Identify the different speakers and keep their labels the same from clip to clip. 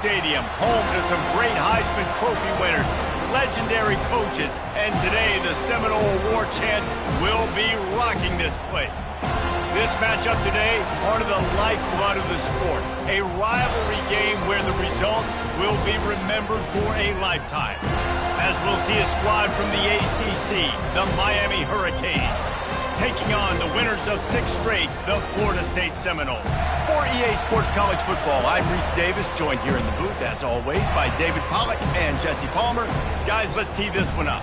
Speaker 1: Stadium, home to some great Heisman Trophy winners, legendary coaches, and today the Seminole War Chant will be rocking this place. This matchup today, part of the lifeblood of the sport, a rivalry game where the results will be remembered for a lifetime. As we'll see a squad from the ACC, the Miami Hurricanes, taking on the winners of 6 straight, the Florida State Seminoles. For EA Sports College Football, I'm Reese Davis, joined here in the booth, as always, by David Pollack and Jesse Palmer. Guys, let's tee this one up.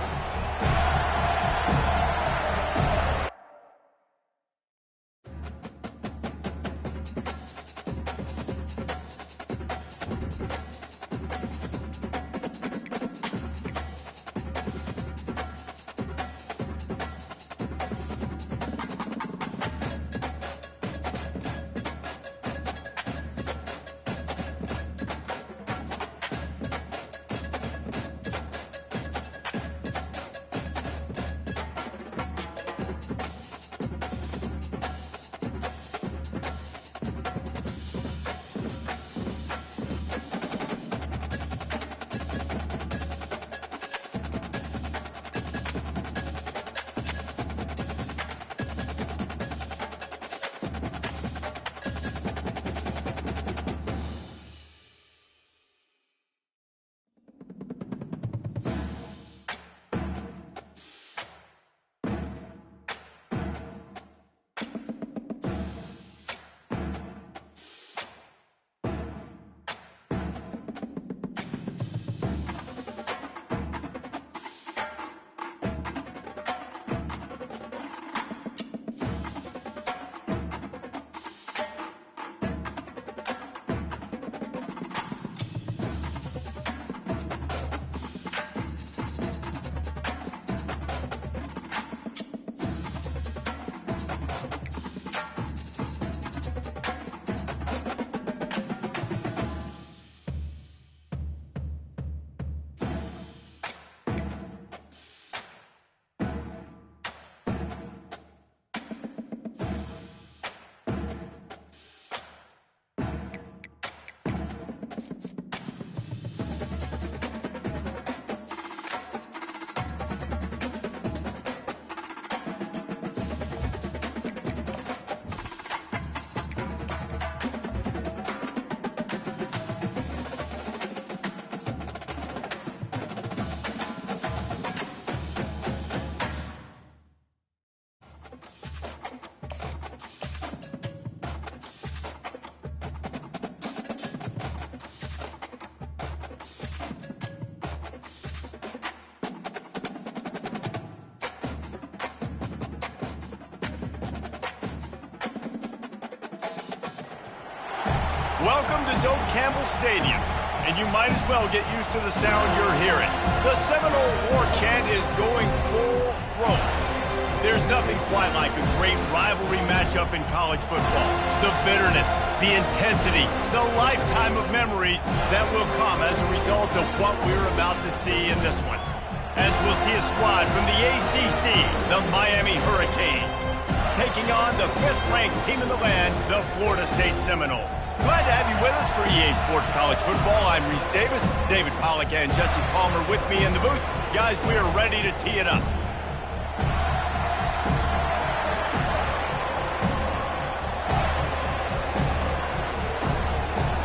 Speaker 1: Welcome to Doak Campbell Stadium, and you might as well get used to the sound you're hearing. The Seminole War Chant is going full throat. There's nothing quite like a great rivalry matchup in college football. The bitterness, the intensity, the lifetime of memories that will come as a result of what we're about to see in this one. As we'll see a squad from the ACC, the Miami Hurricanes, taking on the 5th-ranked team in the land, the Florida State Seminoles. Glad to have you with us for EA Sports College Football. I'm Reese Davis, David Pollack and Jesse Palmer with me in the booth. Guys, we are ready to tee it up.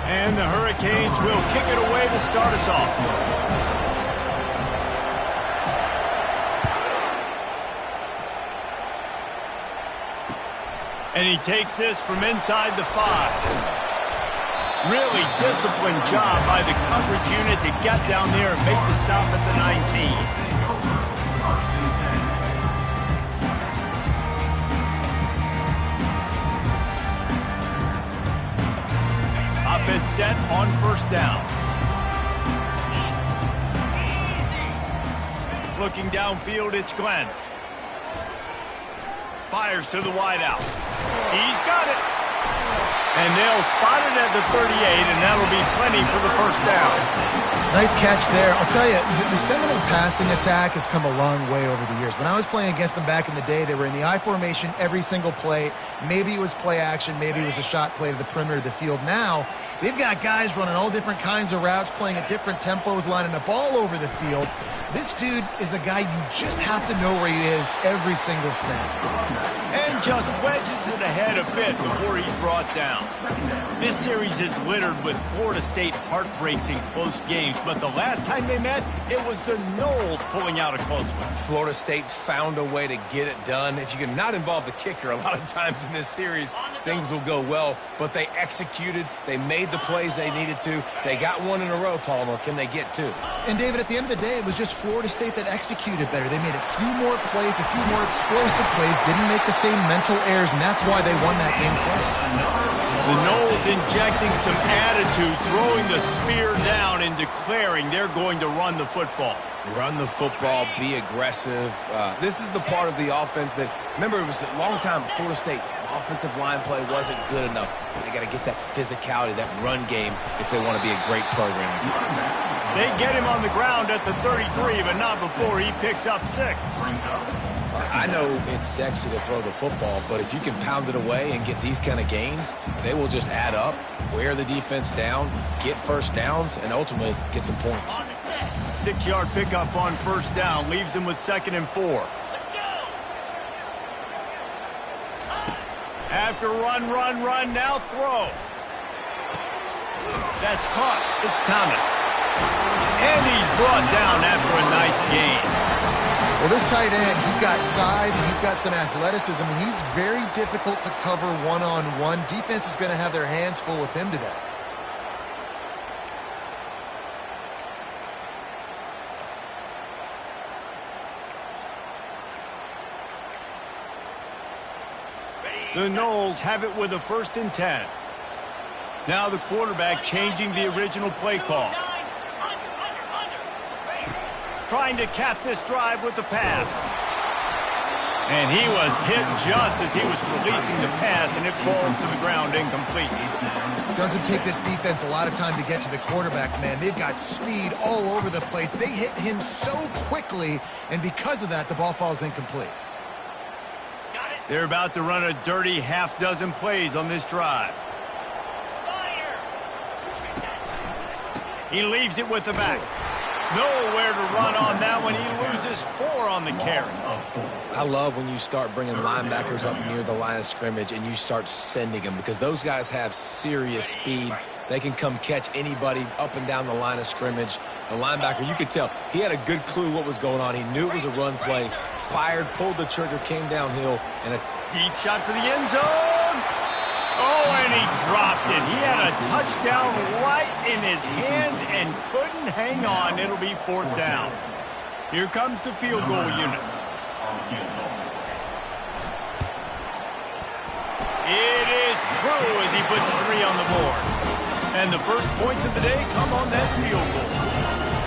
Speaker 1: And the Hurricanes will kick it away to start us off. And he takes this from inside the 5. Really disciplined job by the coverage unit to get down there and make the stop at the 19. Offense set on 1st down. Looking downfield, it's Glenn. Fires to the wideout. He's got it. And they'll spot it at the 38, and that'll be plenty for the first down.
Speaker 2: Nice catch there. I'll tell you, the Seminole passing attack has come a long way over the years. When I was playing against them back in the day, they were in the I formation every single play. Maybe it was play action. Maybe it was a shot play to the perimeter of the field. Now, they've got guys running all different kinds of routes, playing at different tempos, lining the ball over the field. This dude is a guy you just have to know where he is every single snap.
Speaker 1: And just wedges it ahead a bit before he's brought down. This series is littered with Florida State heartbreaks in close games, but the last time they met, it was the Noles pulling out a close one.
Speaker 3: Florida State found a way to get it done. If you can not involve the kicker a lot of times in this series, things will go well, but they executed. They made the plays they needed to. They got one in a row, Palmer. Can they get two?
Speaker 2: And, David, at the end of the day, it was just Florida State that executed better. They made a few more plays, a few more explosive plays, didn't make the same mental errors, and that's why they won that game close.
Speaker 1: The Noles injecting some attitude, throwing the spear down and declaring they're going to run the football.
Speaker 3: Run the football, be aggressive. This is the part of the offense that, remember, it was a long time Florida State offensive line play wasn't good enough. They got to get that physicality, that run game, if they want to be a great program.
Speaker 1: They get him on the ground at the 33, but not before he picks up 6.
Speaker 3: I know it's sexy to throw the football, but if you can pound it away and get these kind of gains, they will just add up, wear the defense down, get first downs, and ultimately get some points.
Speaker 1: 6-yard pickup on first down leaves them with 2nd and 4. After run, now throw. That's caught. It's Thomas. And he's brought down after a nice gain.
Speaker 2: Well, this tight end, he's got size and he's got some athleticism, and he's very difficult to cover one-on-one. Defense is going to have their hands full with him today.
Speaker 1: The Noles have it with a 1st and 10. Now the quarterback changing the original play call. Trying to cap this drive with the pass. And he was hit just as he was releasing the pass, and it falls to the ground incomplete.
Speaker 2: Doesn't take this defense a lot of time to get to the quarterback, man. They've got speed all over the place. They hit him so quickly, and because of that, the ball falls incomplete.
Speaker 1: They're about to run a dirty half-dozen plays on this drive. He leaves it with the back. Nowhere to run on that one. He loses 4 on the carry.
Speaker 3: I love when you start bringing linebackers up near the line of scrimmage and you start sending them, because those guys have serious speed. They can come catch anybody up and down the line of scrimmage. The linebacker, you could tell, he had a good clue what was going on. He knew it was a run play, fired, pulled the trigger, came downhill, and a
Speaker 1: deep shot for the end zone. Oh, and he dropped it. He had a touchdown right in his hands and couldn't hang on. It'll be 4th down. Here comes the field goal unit. It is true as he puts 3 on the board. And the first points of the day come on that field goal.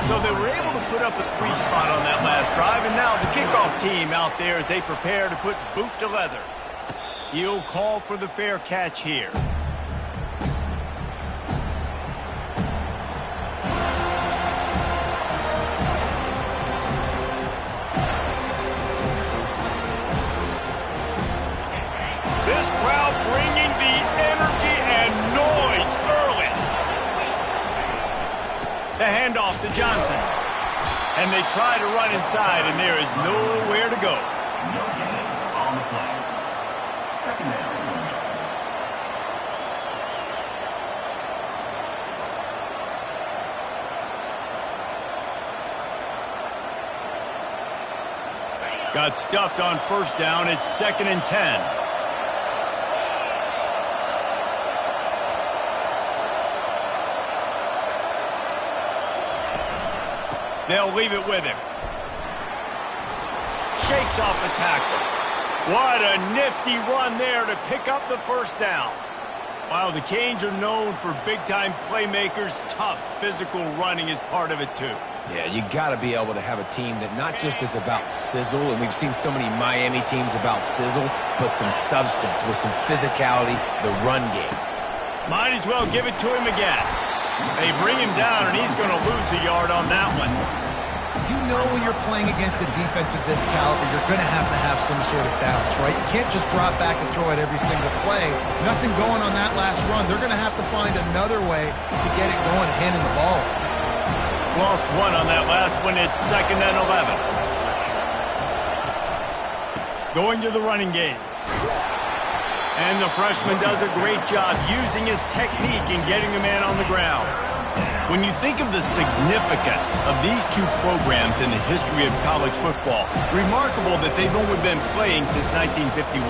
Speaker 1: So they were able to put up a 3 spot on that last drive, and now the kickoff team out there as they prepare to put boot to leather. He'll call for the fair catch here. This crowd bringing the energy and noise early. The handoff to Johnson. And they try to run inside, and there is nowhere to go. On the play. 2nd down. Got stuffed on first down. It's 2nd and 10. They'll leave it with him. Shakes off the tackle. What a nifty run there to pick up the first down. While the Canes are known for big-time playmakers, tough physical running is part of it too.
Speaker 3: Yeah, you got to be able to have a team that not just is about sizzle, and we've seen so many Miami teams about sizzle, but some substance with some physicality, the run game.
Speaker 1: Might as well give it to him again. They bring him down, and he's going to lose a yard on that one.
Speaker 2: You know when you're playing against a defense of this caliber, you're going to have some sort of balance, right? You can't just drop back and throw it every single play. Nothing going on that last run. They're going to have to find another way to get it going, handing the ball.
Speaker 1: Lost one on that last one. It's 2nd and 11. Going to the running game. And the freshman does a great job using his technique and getting the man on the ground. When you think of the significance of these two programs in the history of college football, remarkable that they've only been playing since 1951.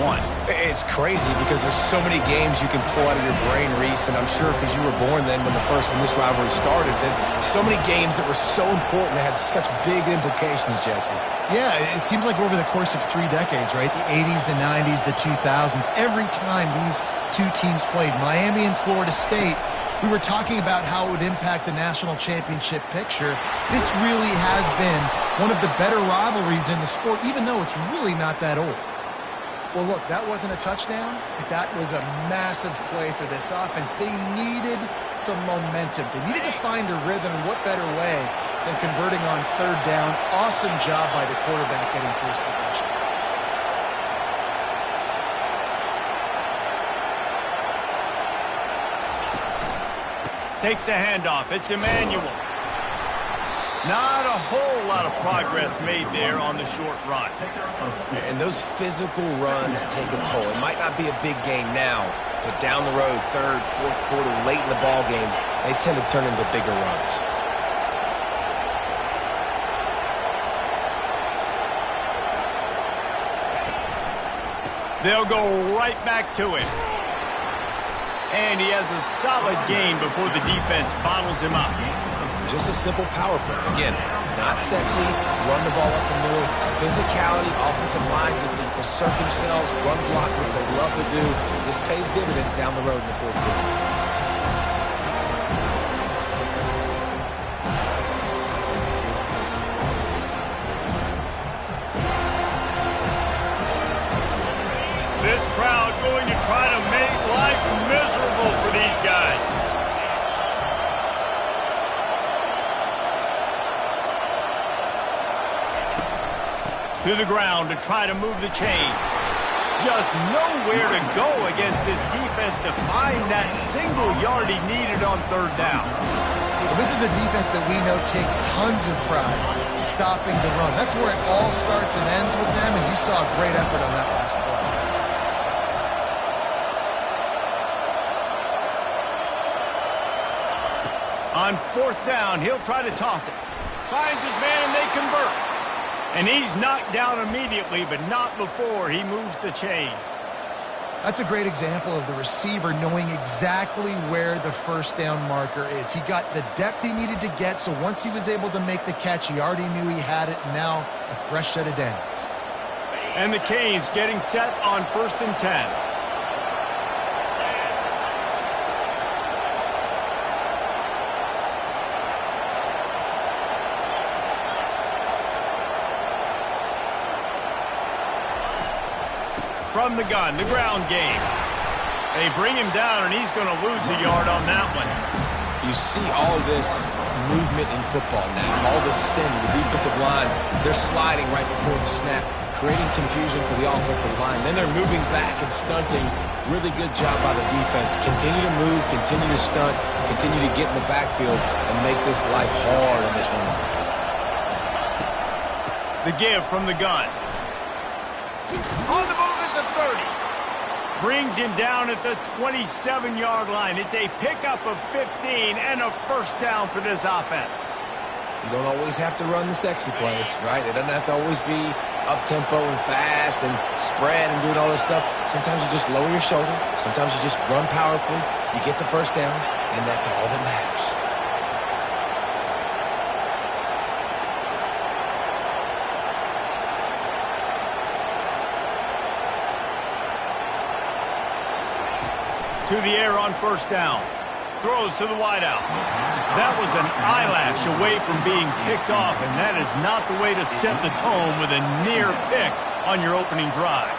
Speaker 3: It's crazy because there's so many games you can pull out of your brain, Reese, and I'm sure because you were born then when this rivalry started, that so many games that were so important that had such big implications, Jesse.
Speaker 2: Yeah, it seems like over the course of 3 decades, right? The 80s, the 90s, the 2000s, every time these two teams played, Miami and Florida State, we were talking about how it would impact the national championship picture. This really has been one of the better rivalries in the sport, even though it's really not that old. Well, look, that wasn't a touchdown, but that was a massive play for this offense. They needed some momentum. They needed to find a rhythm, and what better way than converting on 3rd down. Awesome job by the quarterback getting through his progression.
Speaker 1: Takes the handoff. It's Emmanuel. Not a whole lot of progress made there on the short run.
Speaker 3: And those physical runs take a toll. It might not be a big game now, but down the road, 3rd, 4th quarter, late in the ball games, they tend to turn into bigger runs.
Speaker 1: They'll go right back to him. And he has a solid gain before the defense bottles him up.
Speaker 3: Just a simple power play. Again, not sexy, run the ball up the middle, physicality, offensive line gets to assert themselves, run block, which they love to do. This pays dividends down the road in the 4th quarter.
Speaker 1: This crowd going to try to make life miserable for these guys. To the ground to try to move the chains. Just nowhere to go against this defense to find that single yard he needed on 3rd down.
Speaker 2: Well, this is a defense that we know takes tons of pride stopping the run. That's where it all starts and ends with them, and you saw a great effort on that last play.
Speaker 1: On 4th down, he'll try to toss it. Finds his man, and they convert. And he's knocked down immediately, but not before he moves the chains.
Speaker 2: That's a great example of the receiver knowing exactly where the 1st down marker is. He got the depth he needed to get, so once he was able to make the catch, he already knew he had it, and now a fresh set of downs.
Speaker 1: And the Canes getting set on 1st and 10. From the gun, the ground game. They bring him down, and he's going to lose a yard on that one.
Speaker 3: You see all this movement in football now, all this stem, the defensive line, they're sliding right before the snap, creating confusion for the offensive line. Then they're moving back and stunting. Really good job by the defense. Continue to move, continue to stunt, continue to get in the backfield and make this life hard in this one.
Speaker 1: The give from the gun. On the move at the 30. Brings him down at the 27-yard line. It's a pickup of 15 and a 1st down for this offense.
Speaker 3: You don't always have to run the sexy plays, right? It doesn't have to always be up-tempo and fast and spread and doing all this stuff. Sometimes you just lower your shoulder. Sometimes you just run powerfully. You get the 1st down, and that's all that matters.
Speaker 1: To the air on 1st down. Throws to the wideout. That was an eyelash away from being picked off, and that is not the way to set the tone with a near pick on your opening drive.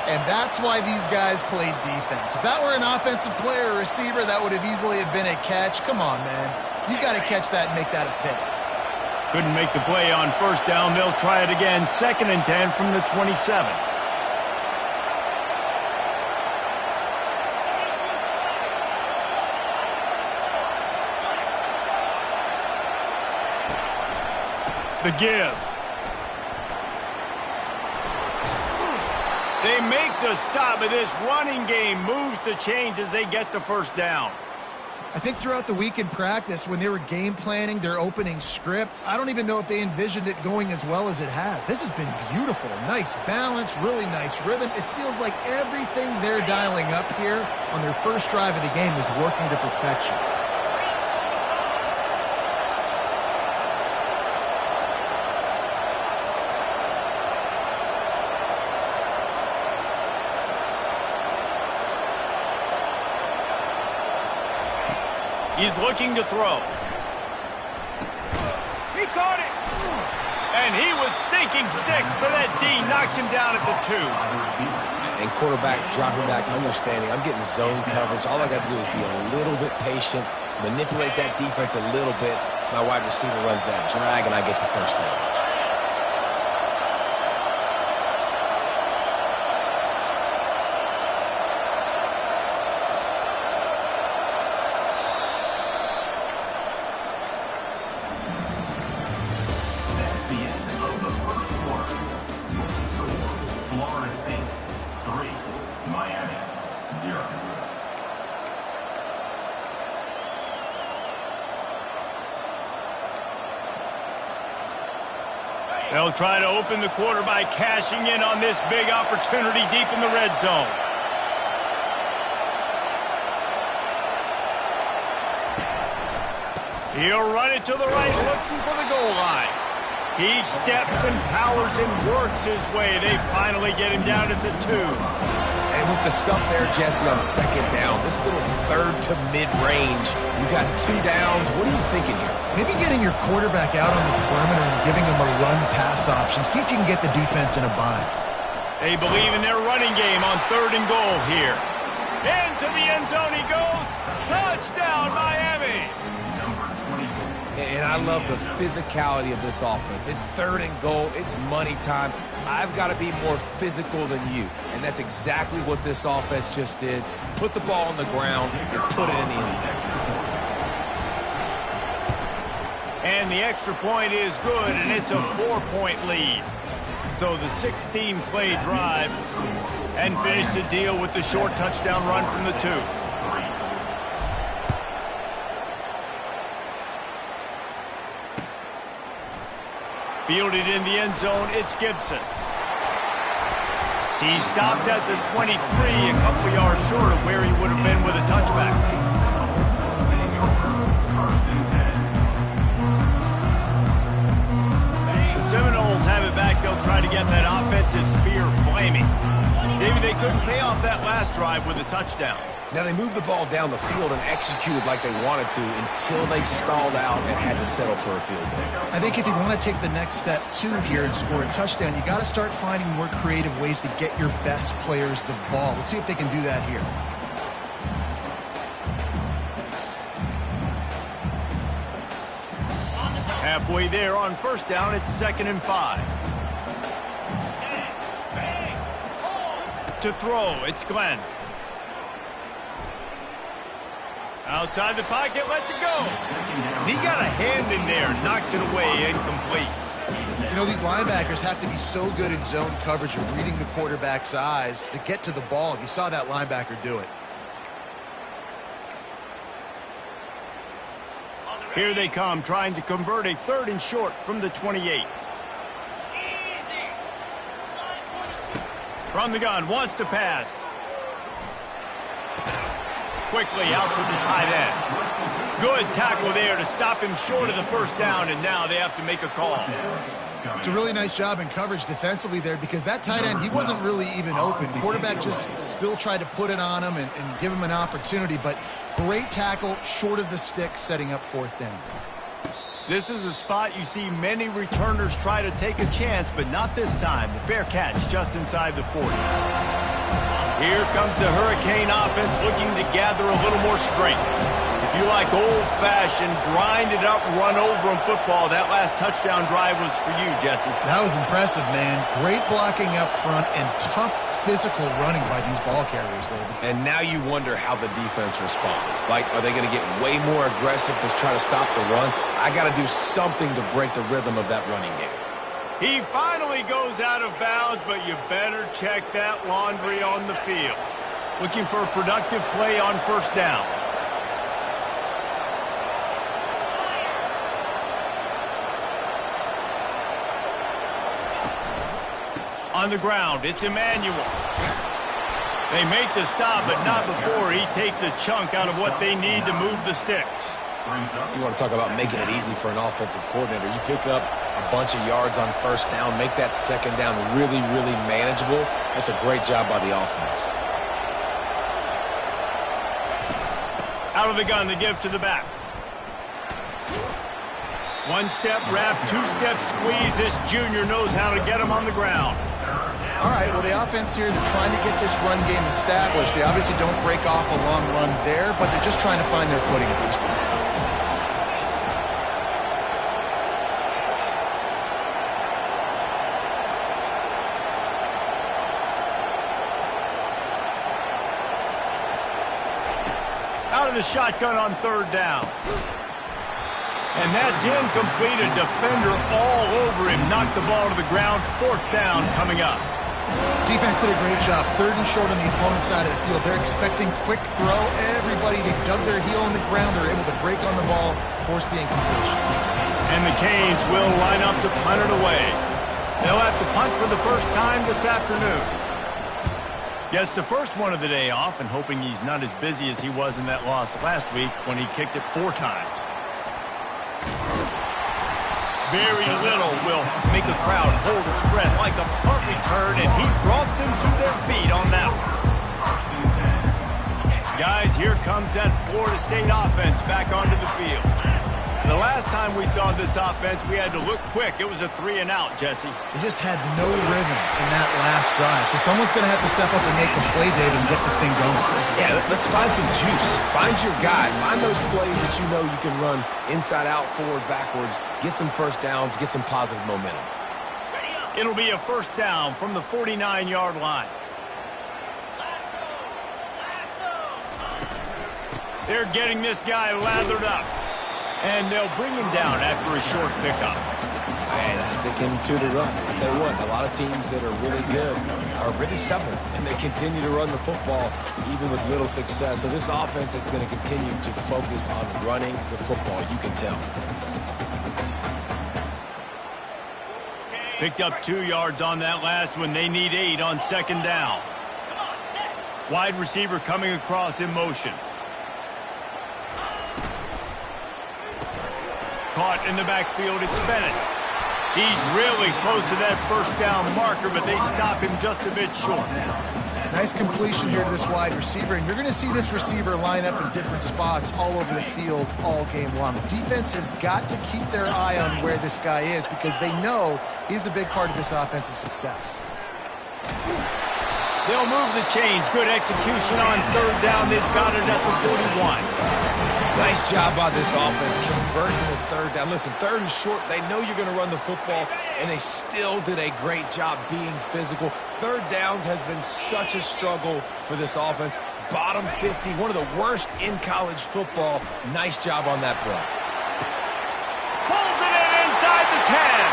Speaker 2: And that's why these guys played defense. If that were an offensive player or receiver, that would have easily have been a catch. Come on, man. You got to catch that and make that a pick.
Speaker 1: Couldn't make the play on first down. They'll try it again. 2nd and 10 from the 27. The give. They make the stop, but this running game moves the chains as they get the first down.
Speaker 2: I think throughout the week in practice, when they were game planning their opening script, I don't even know if they envisioned it going as well as it has. This has been beautiful. Nice balance, really nice rhythm. It feels like everything they're dialing up here on their first drive of the game is working to perfection.
Speaker 1: He's looking to throw. He caught it. And he was thinking 6, but that D knocks him down at the 2.
Speaker 3: And quarterback dropping back, understanding, I'm getting zone coverage. All I got to do is be a little bit patient, manipulate that defense a little bit. My wide receiver runs that drag, and I get the first down.
Speaker 1: They'll try to open the quarter by cashing in on this big opportunity deep in the red zone. He'll run it to the right, looking for the goal line. He steps and powers and works his way. They finally get him down at the 2.
Speaker 3: And with the stuff there, Jesse, on 2nd down, this little 3rd to mid-range, you got 2 downs. What are you thinking here?
Speaker 2: Maybe getting your quarterback out on the perimeter and giving him a run-pass option. See if you can get the defense in a bind.
Speaker 1: They believe in their running game on 3rd and goal here. Into the end zone he goes. Touchdown, Miami.
Speaker 3: And I love the physicality of this offense. It's 3rd and goal. It's money time. I've got to be more physical than you. And that's exactly what this offense just did. Put the ball on the ground and put it in the end zone.
Speaker 1: And the extra point is good, and it's a 4-point lead. So the 16-play drive and finish the deal with the short touchdown run from the 2. Fielded in the end zone, it's Gibson. He stopped at the 23, a couple yards short of where he would have been with a touchback. The Seminoles have it back. They'll try to get that offensive spear flaming. Maybe they couldn't pay off that last drive with a touchdown.
Speaker 3: Now, they moved the ball down the field and executed like they wanted to until they stalled out and had to settle for a field goal.
Speaker 2: I think if you want to take the next step, too, here and score a touchdown, you got to start finding more creative ways to get your best players the ball. Let's see if they can do that here.
Speaker 1: Halfway there on first down, it's 2nd and 5. To throw, it's Glenn. Outside the pocket, lets it go. He got a hand in there, knocks it away, incomplete.
Speaker 2: You know, these linebackers have to be so good in zone coverage of reading the quarterback's eyes to get to the ball. You saw that linebacker do it.
Speaker 1: Here they come, trying to convert a 3rd and short from the 28. From the gun, wants to pass. Quickly out to the tight end. Good tackle there to stop him short of the first down, and now they have to make a call.
Speaker 2: It's a really nice job in coverage defensively there because that tight end, he wasn't really even open. Quarterback just still tried to put it on him and give him an opportunity, but great tackle short of the stick, setting up 4th down.
Speaker 1: This is a spot you see many returners try to take a chance, but not this time. The fair catch just inside the 40. Here comes the Hurricane offense looking to gather a little more strength. If you like old-fashioned, grind-it-up, run-over-'em football, that last touchdown drive was for you, Jesse.
Speaker 2: That was impressive, man. Great blocking up front and tough physical running by these ball carriers, David.
Speaker 3: And now you wonder how the defense responds. Like, are they going to get way more aggressive to try to stop the run? I got to do something to break the rhythm of that running game.
Speaker 1: He finally goes out of bounds, but you better check that laundry on the field. Looking for a productive play on first down. On the ground, it's Emmanuel. They make the stop, but not before he takes a chunk out of what they need to move the sticks.
Speaker 3: You want to talk about making it easy for an offensive coordinator. You pick up a bunch of yards on first down, make that second down really, really manageable. That's a great job by the offense.
Speaker 1: Out of the gun to give to the back. One-step wrap, two-step squeeze. This junior knows how to get him on the ground.
Speaker 2: All right, well, the offense here, they're trying to get this run game established. They obviously don't break off a long run there, but they're just trying to find their footing at this point.
Speaker 1: Out of the shotgun on third down. And that's incomplete. A defender all over him. Knocked the ball to the ground. Fourth down coming up.
Speaker 2: Defense did a great job. Third and short on the opponent's side of the field. They're expecting quick throw. Everybody, they dug their heel on the ground. They're able to break on the ball, force the incompletion.
Speaker 1: And the Canes will line up to punt it away. They'll have to punt for the first time this afternoon. Gets the first one of the day off and hoping he's not as busy as he was in that loss last week when he kicked it 4 times. Very little will make a crowd hold its breath like a punt return, and he brought them to their feet on that one. Guys, here comes that Florida State offense back onto the field. The last time we saw this offense, we had to look quick. It was a 3-and-out, Jesse.
Speaker 2: They just had no rhythm in that last drive. So someone's going to have to step up and make a play, David, and get this thing going.
Speaker 3: Yeah, let's find some juice. Find your guy. Find those plays that you know you can run inside out, forward, backwards. Get some first downs. Get some positive momentum.
Speaker 1: It'll be a first down from the 49-yard line. They're getting this guy lathered up. And they'll bring him down after a short pickup.
Speaker 3: And sticking to the run. I'll tell you what, a lot of teams that are really good are really stubborn, and they continue to run the football even with little success. So this offense is going to continue to focus on running the football, you can tell.
Speaker 1: Picked up 2 yards on that last one. They need 8 on second down. Wide receiver coming across in motion. Caught in the backfield, it's Bennett. He's really close to that first down marker, but they stop him just a bit short.
Speaker 2: Nice completion here to this wide receiver, and you're going to see this receiver line up in different spots all over the field all game long. The defense has got to keep their eye on where this guy is because they know he's a big part of this offense's success.
Speaker 1: They'll move the chains. Good execution on third down. They've got it at the 41.
Speaker 3: Nice job by this offense converting the third down. Listen, third and short, they know you're going to run the football, and they still did a great job being physical. Third downs has been such a struggle for this offense. Bottom 50, one of the worst in college football. Nice job on that play.
Speaker 1: Pulls it in inside the 10.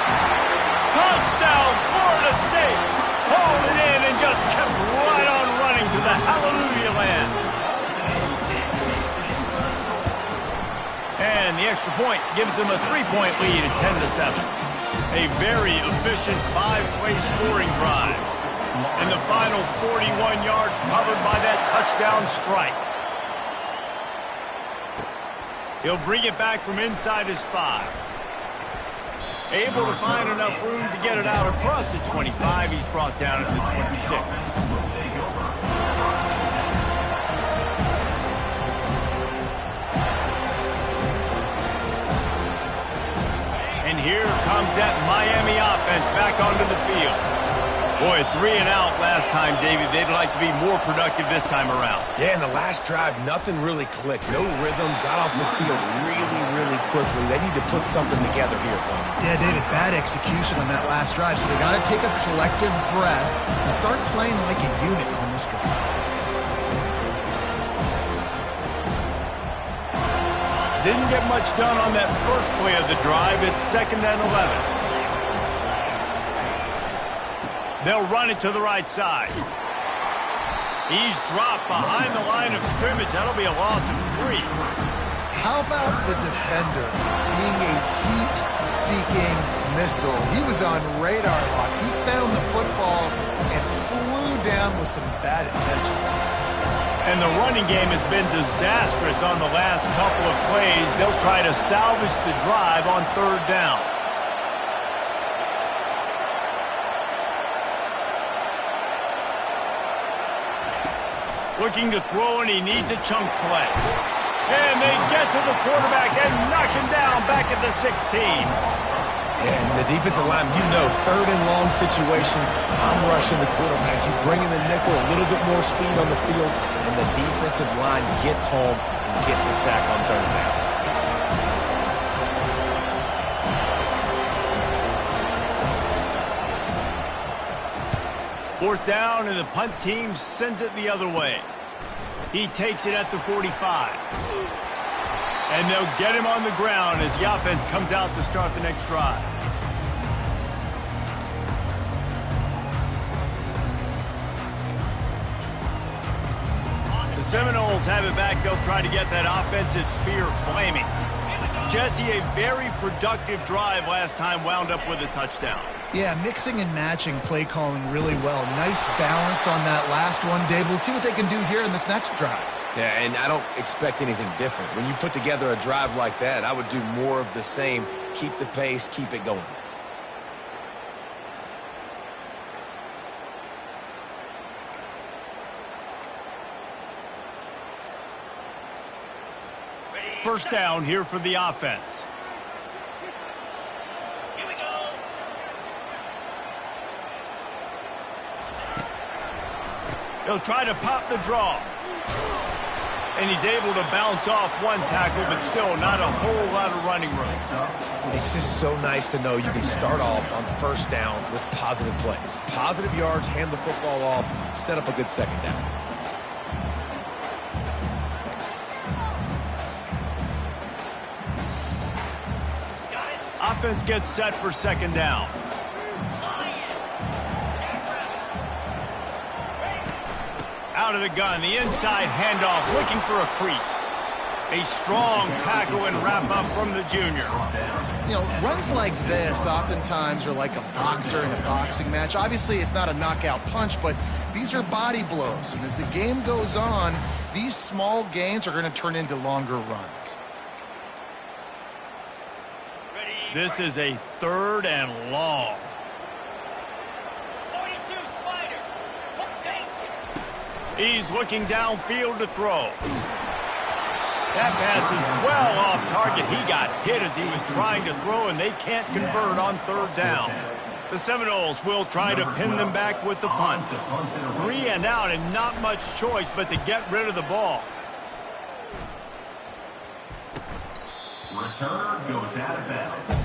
Speaker 1: Touchdown, Florida State. Hauled it in and just kept right on running to the hallelujah land. And the extra point gives them a 3-point lead at 10-7. A very efficient 5-play scoring drive. And the final 41 yards covered by that touchdown strike. He'll bring it back from inside his 5. Able to find enough room to get it out across the 25. He's brought down at the 26. And here comes that Miami offense back onto the field. Boy, 3 and out last time, David. They'd like to be more productive this time around.
Speaker 3: Yeah, in the last drive, nothing really clicked. No rhythm, got off the field really quickly. They need to put something together here, Tony.
Speaker 2: Yeah, David, bad execution on that last drive, so they got to take a collective breath and start playing like a unit on this drive.
Speaker 1: Didn't get much done on that first play of the drive. It's 2nd and 11. They'll run it to the right side. He's dropped behind the line of scrimmage. That'll be a loss of 3.
Speaker 2: How about the defender being a heat-seeking missile? He was on radar lock. He found the football and flew down with some bad intentions.
Speaker 1: And the running game has been disastrous on the last couple of plays. They'll try to salvage the drive on 3rd down. Looking to throw, and he needs a chunk play. And they get to the quarterback and knock him down back at the 16.
Speaker 3: And the defensive line, 3rd and long situations, I'm rushing the quarterback. You bring in the nickel, a little bit more speed on the field, and the defensive line gets home and gets the sack on 3rd down.
Speaker 1: 4th down, and the punt team sends it the other way. He takes it at the 45. And they'll get him on the ground as the offense comes out to start the next drive. The Seminoles have it back. They'll try to get that offensive spear flaming. Jesse, a very productive drive last time, wound up with a touchdown.
Speaker 2: Yeah, mixing and matching play calling really well. Nice balance on that last one, Dave. Let's see what they can do here in this next drive.
Speaker 3: Yeah, and I don't expect anything different. When you put together a drive like that, I would do more of the same. Keep the pace, keep it going.
Speaker 1: First down here for the offense. Here we go. He'll try to pop the draw. And he's able to bounce off one tackle, but still not a whole lot of running room.
Speaker 3: It's just so nice to know you can start off on 1st down with positive plays. Positive yards, hand the football off, set up a good 2nd down.
Speaker 1: Offense gets set for 2nd down. Out of the gun, the inside handoff, looking for a crease. A strong tackle and wrap up from the junior.
Speaker 2: Runs like this oftentimes are like a boxer in a boxing match. Obviously, it's not a knockout punch, but these are body blows. And as the game goes on, these small gains are going to turn into longer runs.
Speaker 1: This is a 3rd and long. He's looking downfield to throw. That pass is well off target. He got hit as he was trying to throw, and they can't convert on 3rd down. The Seminoles will try to pin them back with the punt. 3 and out, and not much choice but to get rid of the ball.
Speaker 4: Returner goes out of bounds.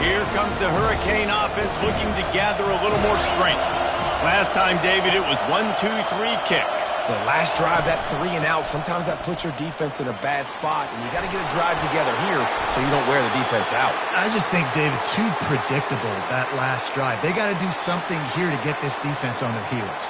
Speaker 1: Here comes the Hurricane offense looking to gather a little more strength. Last time, David, it was 1-2-3 kick.
Speaker 3: The last drive, that 3 and out, sometimes that puts your defense in a bad spot, and you got to get a drive together here so you don't wear the defense out.
Speaker 2: I just think, David, too predictable, that last drive. They got to do something here to get this defense on their heels.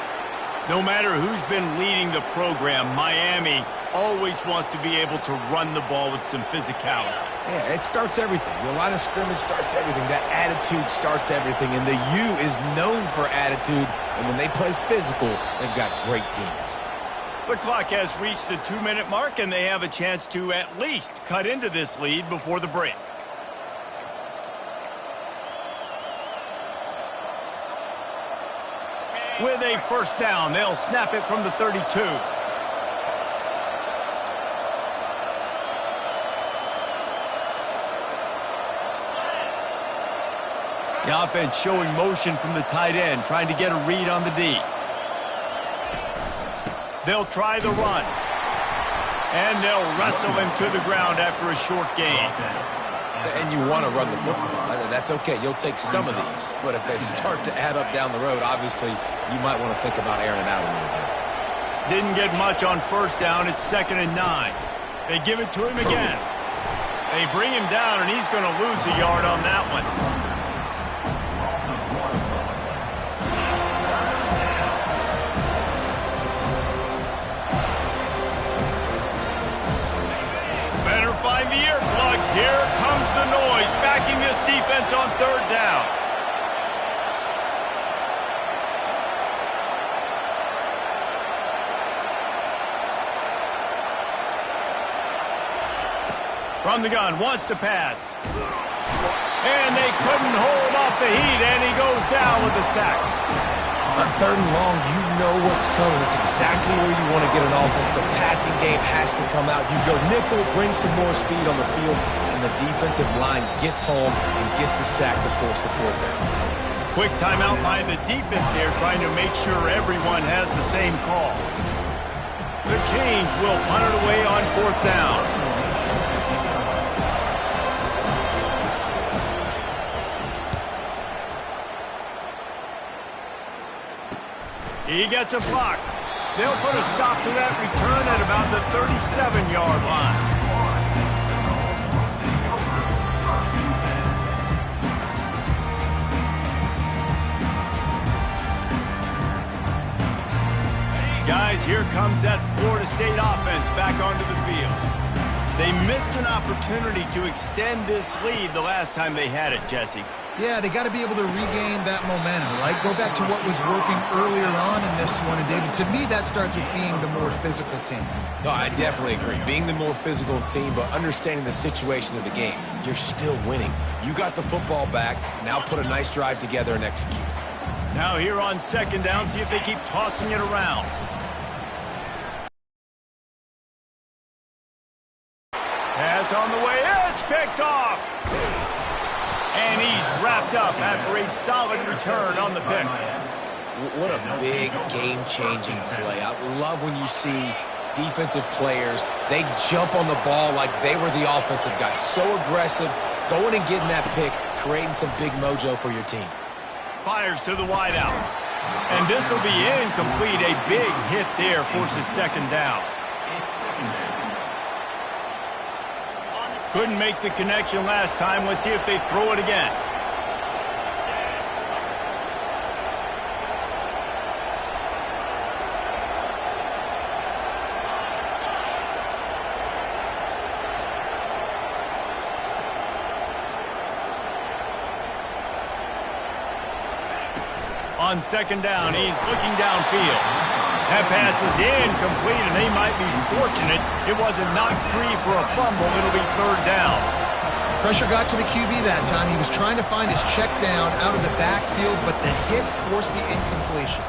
Speaker 1: No matter who's been leading the program, Miami always wants to be able to run the ball with some physicality.
Speaker 3: Yeah, it starts everything. The line of scrimmage starts everything. That attitude starts everything. And the U is known for attitude. And when they play physical, they've got great teams.
Speaker 1: The clock has reached the 2-minute mark, and they have a chance to at least cut into this lead before the break. with a first down. They'll snap it from the 32. The offense showing motion from the tight end, trying to get a read on the D. They'll try the run. And they'll wrestle him to the ground after a short gain.
Speaker 3: And you want to run the football. That's okay. You'll take some of these. But if they start to add up down the road, obviously, you might want to think about airing it out a little bit.
Speaker 1: Didn't get much on first down. It's 2nd and 9. They give it to him again. They bring him down, and he's going to lose a yard on that one. Find the earplugs. Here comes the noise, backing this defense on 3rd down. From the gun, wants to pass. And they couldn't hold off the heat, and he goes down with a sack.
Speaker 3: On 3rd and long, you know what's coming. It's exactly where you want to get an offense. The passing game has to come out. You go nickel, bring some more speed on the field, and the defensive line gets home and gets the sack to force the 4th down.
Speaker 1: Quick timeout by the defense there, trying to make sure everyone has the same call. The Canes will punt it away on 4th down. He gets a block. They'll put a stop to that return at about the 37-yard line. Guys, here comes that Florida State offense back onto the field. They missed an opportunity to extend this lead the last time they had it, Jesse.
Speaker 2: Yeah, they got to be able to regain that momentum, right? Go back to what was working earlier on in this one. And, David, to me, that starts with being the more physical team.
Speaker 3: No, I definitely agree. Being the more physical team, but understanding the situation of the game. You're still winning. You got the football back. Now put a nice drive together and execute.
Speaker 1: Now here on 2nd down, see if they keep tossing it around. Pass on the way. It's picked off. And he's wrapped up after a solid return on the pick.
Speaker 3: What a big game-changing play. I love when you see defensive players, they jump on the ball like they were the offensive guy. So aggressive, going and getting that pick, creating some big mojo for your team.
Speaker 1: Fires to the wideout. And this will be incomplete. A big hit there forces 2nd down. Couldn't make the connection last time. Let's see if they throw it again. On 2nd down, he's looking downfield. That pass is incomplete, and they might be fortunate it wasn't knocked free for a fumble. It'll be 3rd down.
Speaker 2: Pressure got to the QB that time. He was trying to find his check down out of the backfield, but the hit forced the incompletion.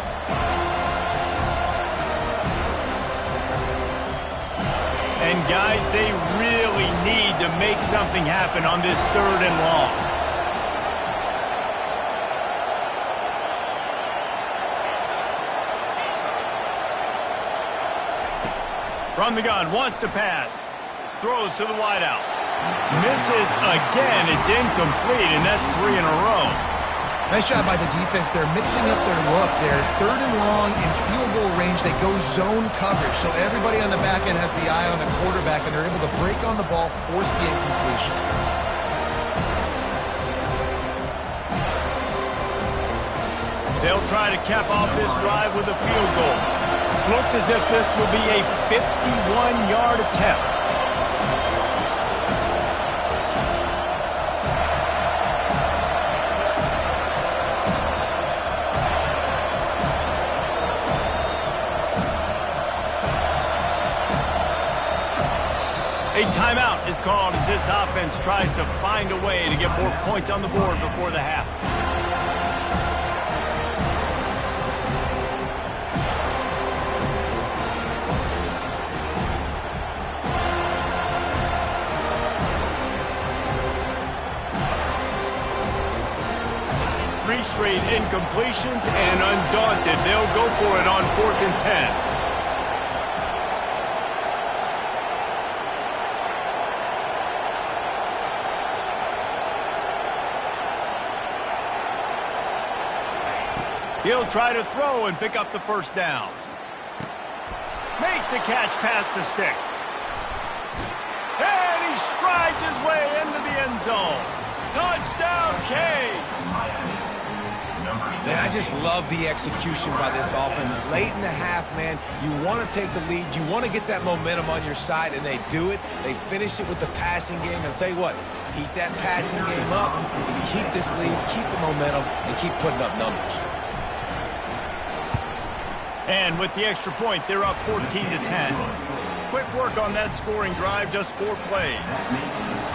Speaker 1: And, guys, they really need to make something happen on this 3rd and long. From the gun, wants to pass. Throws to the wideout. Misses again. It's incomplete, and that's 3 in a row.
Speaker 2: Nice job by the defense. They're mixing up their look. They're 3rd and long in field goal range. They go zone coverage, so everybody on the back end has the eye on the quarterback, and they're able to break on the ball, force the incompletion.
Speaker 1: They'll try to cap off this drive with a field goal. Looks as if this will be a 51-yard attempt. A timeout is called as this offense tries to find a way to get more points on the board before the half. 3 straight incompletions, and undaunted, they'll go for it on 4th and 10. He'll try to throw and pick up the first down. Makes the catch past the sticks. And he strides his way into the end zone. Touchdown, Canes!
Speaker 3: Man, I just love the execution by this offense. Late in the half, man, you want to take the lead. You want to get that momentum on your side, and they do it. They finish it with the passing game. I'll tell you what, heat that passing game up, and keep this lead, keep the momentum, and keep putting up numbers.
Speaker 1: And with the extra point, they're up 14 to 10. Quick work on that scoring drive, just 4 plays.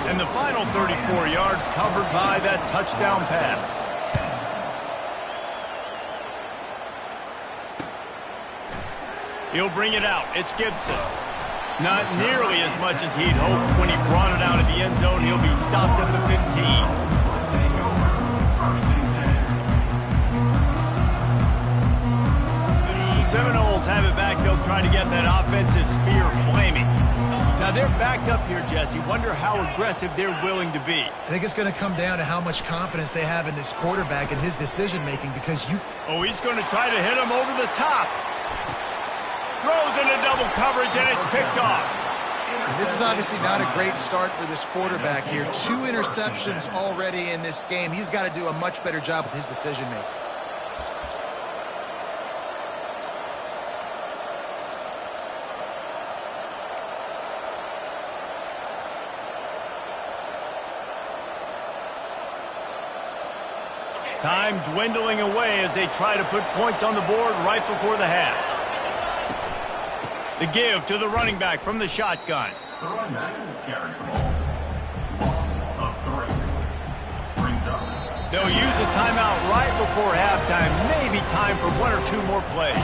Speaker 1: And the final 34 yards covered by that touchdown pass. He'll bring it out. It's Gibson. Not nearly as much as he'd hoped. When he brought it out of the end zone, he'll be stopped at the 15. Seminoles have it back. They'll try to get that offensive spear flaming. Now they're backed up here, Jesse. Wonder how aggressive they're willing to be.
Speaker 2: I think it's going to come down to how much confidence they have in this quarterback and his decision-making, because
Speaker 1: Oh, he's going to try to hit him over the top. Throws into double coverage, and it's picked off.
Speaker 2: This is obviously not a great start for this quarterback here. 2 interceptions already in this game. He's got to do a much better job with his decision-making.
Speaker 1: Time dwindling away as they try to put points on the board right before the half. The give to the running back from the shotgun.
Speaker 4: The running back carries the ball. Loss of 3. Brings up.
Speaker 1: They'll use a timeout right before halftime. Maybe time for 1 or 2 more plays.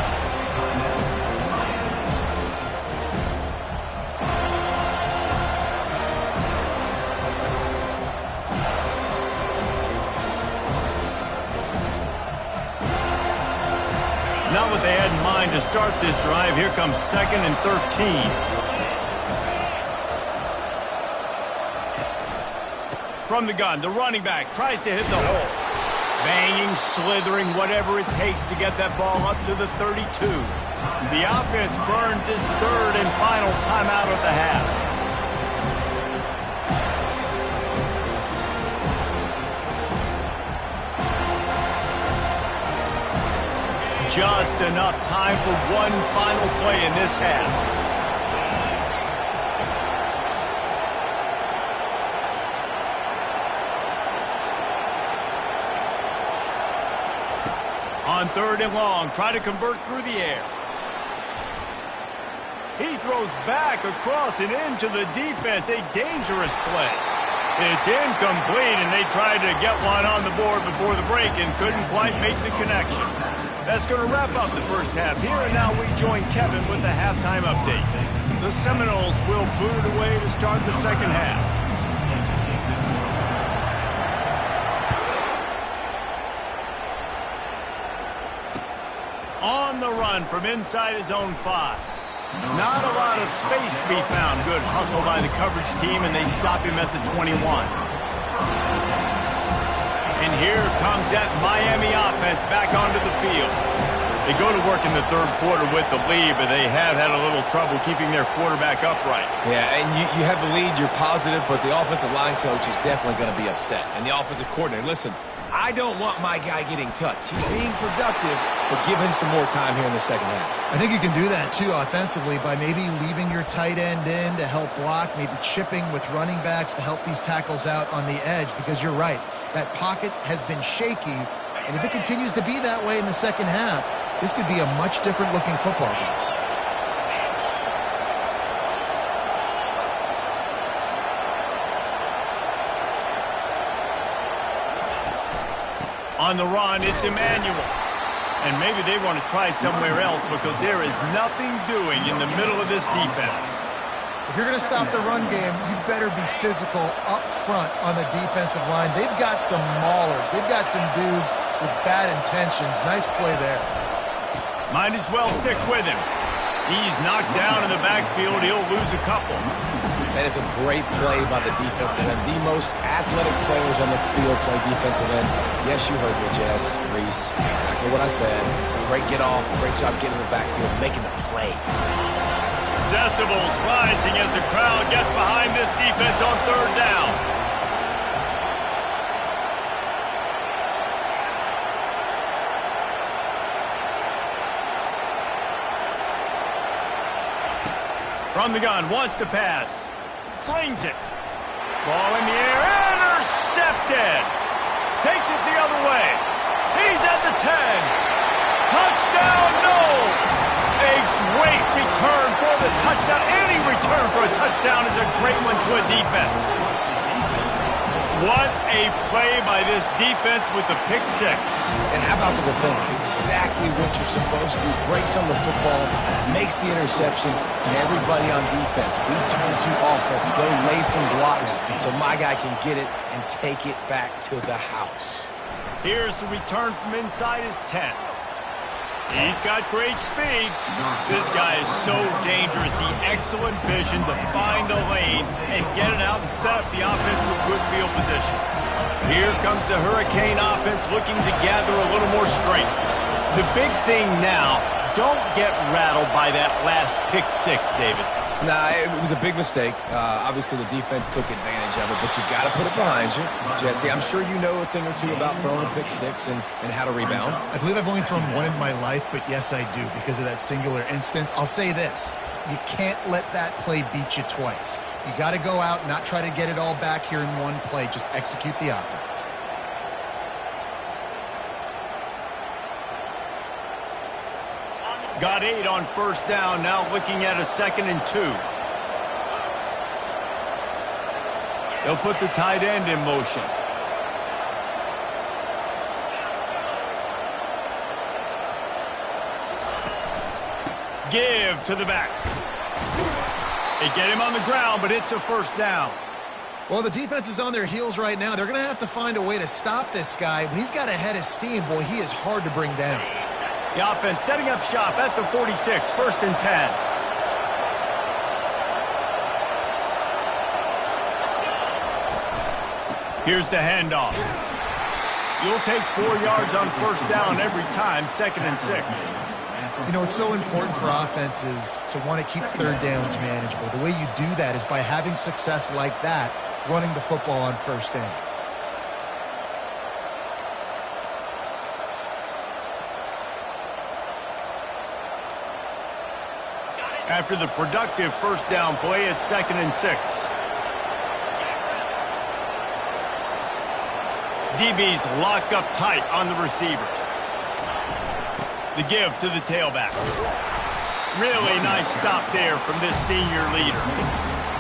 Speaker 1: Not what they had in mind to start this drive. Here comes 2nd and 13. From the gun, the running back tries to hit the hole. Banging, slithering, whatever it takes to get that ball up to the 32. The offense burns its 3rd and final timeout of the half. Just enough time for 1 final play in this half. On 3rd and long, try to convert through the air. He throws back across and into the defense. A dangerous play. It's incomplete, and they tried to get one on the board before the break and couldn't quite make the connection. That's going to wrap up the first half. Here and now we join Kevin with the halftime update. The Seminoles will boot it away to start the second half. On the run from inside his own 5. Not a lot of space to be found. Good hustle by the coverage team, and they stop him at the 21. And here comes that Miami offense back onto the field. They go to work in the 3rd quarter with the lead, but they have had a little trouble keeping their quarterback upright.
Speaker 3: Yeah, and you have the lead, you're positive, but the offensive line coach is definitely going to be upset. And the offensive coordinator, listen, I don't want my guy getting touched. He's being productive, but give him some more time here in the second half.
Speaker 2: I think you can do that, too, offensively, by maybe leaving your tight end in to help block, maybe chipping with running backs to help these tackles out on the edge, because you're right. That pocket has been shaky, and if it continues to be that way in the second half, this could be a much different looking football game.
Speaker 1: On the run, it's Emmanuel. And maybe they want to try somewhere else because there is nothing doing in the middle of this defense.
Speaker 2: If you're going to stop the run game, you better be physical up front on the defensive line. They've got some maulers. They've got some dudes with bad intentions. Nice play there.
Speaker 1: Might as well stick with him. He's knocked down in the backfield. He'll lose a couple.
Speaker 3: And it's a great play by the defensive end. The most athletic players on the field play defensive end. Yes, you heard me, Jess, Reese. Exactly what I said. Great get off. Great job getting in the backfield, making the play.
Speaker 1: Decibels rising as the crowd gets behind this defense on third down. From the gun, wants to pass. Slings it. Ball in the air, intercepted. Takes it the other way. He's at the 10. Touchdown, no. A great return for the touchdown. Any return for a touchdown is a great one to a defense. What a play by this defense with the pick six.
Speaker 3: And how about the defender? Exactly what you're supposed to. Breaks on the football, makes the interception, and everybody on defense, we turn to offense. Go lay some blocks so my guy can get it and take it back to the house.
Speaker 1: Here's the return from inside his 10. He's got great speed. This guy is so dangerous. The excellent vision to find a lane and get it out and set up the offense with good field position. Here comes the Hurricane offense looking to gather a little more strength. The big thing now, don't get rattled by that last pick six, David.
Speaker 3: Nah, it was a big mistake. Obviously, the defense took advantage of it, but you got to put it behind you. Jesse, I'm sure you know a thing or two about throwing a pick six and how to rebound.
Speaker 2: I believe I've only thrown one in my life, but yes, I do, because of that singular instance. I'll say this. You can't let that play beat you twice. You got to go out and not try to get it all back here in one play. Just execute the offense.
Speaker 1: Got 8 on first down, now looking at a 2nd and 2. They'll put the tight end in motion. Give to the back. They get him on the ground, but it's a first down.
Speaker 2: Well, the defense is on their heels right now. They're going to have to find a way to stop this guy. When he's got a head of steam, boy, he is hard to bring down.
Speaker 1: The offense setting up shop at the 46, 1st and 10. Here's the handoff. You'll take 4 yards on first down every time, 2nd and 6.
Speaker 2: You know, it's so important for offenses to want to keep third downs manageable. The way you do that is by having success like that, running the football on first down.
Speaker 1: After the productive first down play, it's 2nd and 6. DBs lock up tight on the receivers. The give to the tailback. Really nice stop there from this senior leader.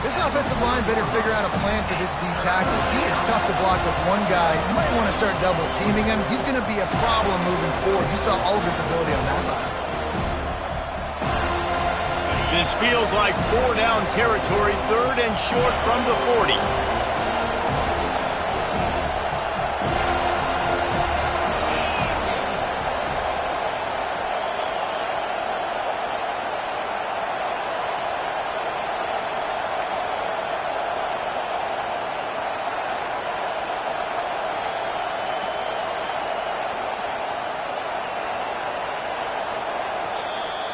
Speaker 2: This offensive line better figure out a plan for this D tackle. He is tough to block with one guy. You might want to start double teaming him. He's going to be a problem moving forward. You saw all of his ability on that last one.
Speaker 1: This feels like 4 down territory, 3rd and short from the 40.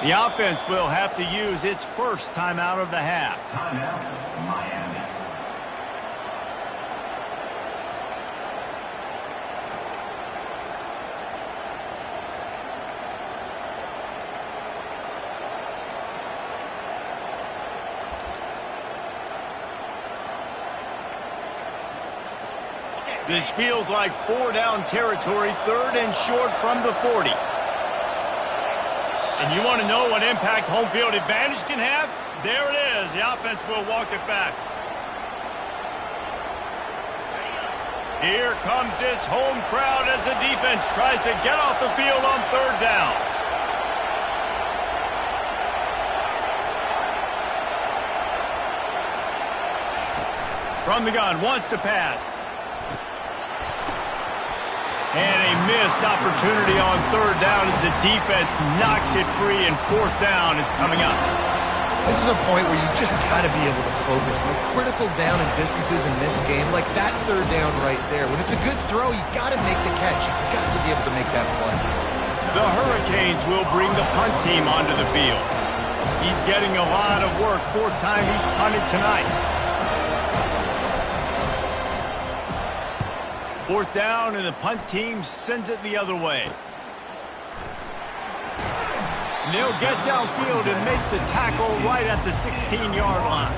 Speaker 1: The offense will have to use its first timeout of the half.
Speaker 4: Timeout, Miami.
Speaker 1: This feels like 4 down territory, 3rd and short from the 40. And you want to know what impact home field advantage can have? There it is. The offense will walk it back. Here comes this home crowd as the defense tries to get off the field on 3rd down. From the gun, wants to pass. And a missed opportunity on third down as the defense knocks it free, and fourth down is coming up.
Speaker 2: This is a point where you just got to be able to focus. The critical down and distances in this game, like that third down right there. When it's a good throw, you got to make the catch. You got to be able to make that play.
Speaker 1: The Hurricanes will bring the punt team onto the field. He's getting a lot of work. Fourth time he's punted tonight. Fourth down, and the punt team sends it the other way. And they'll get downfield and make the tackle right at the 16-yard line.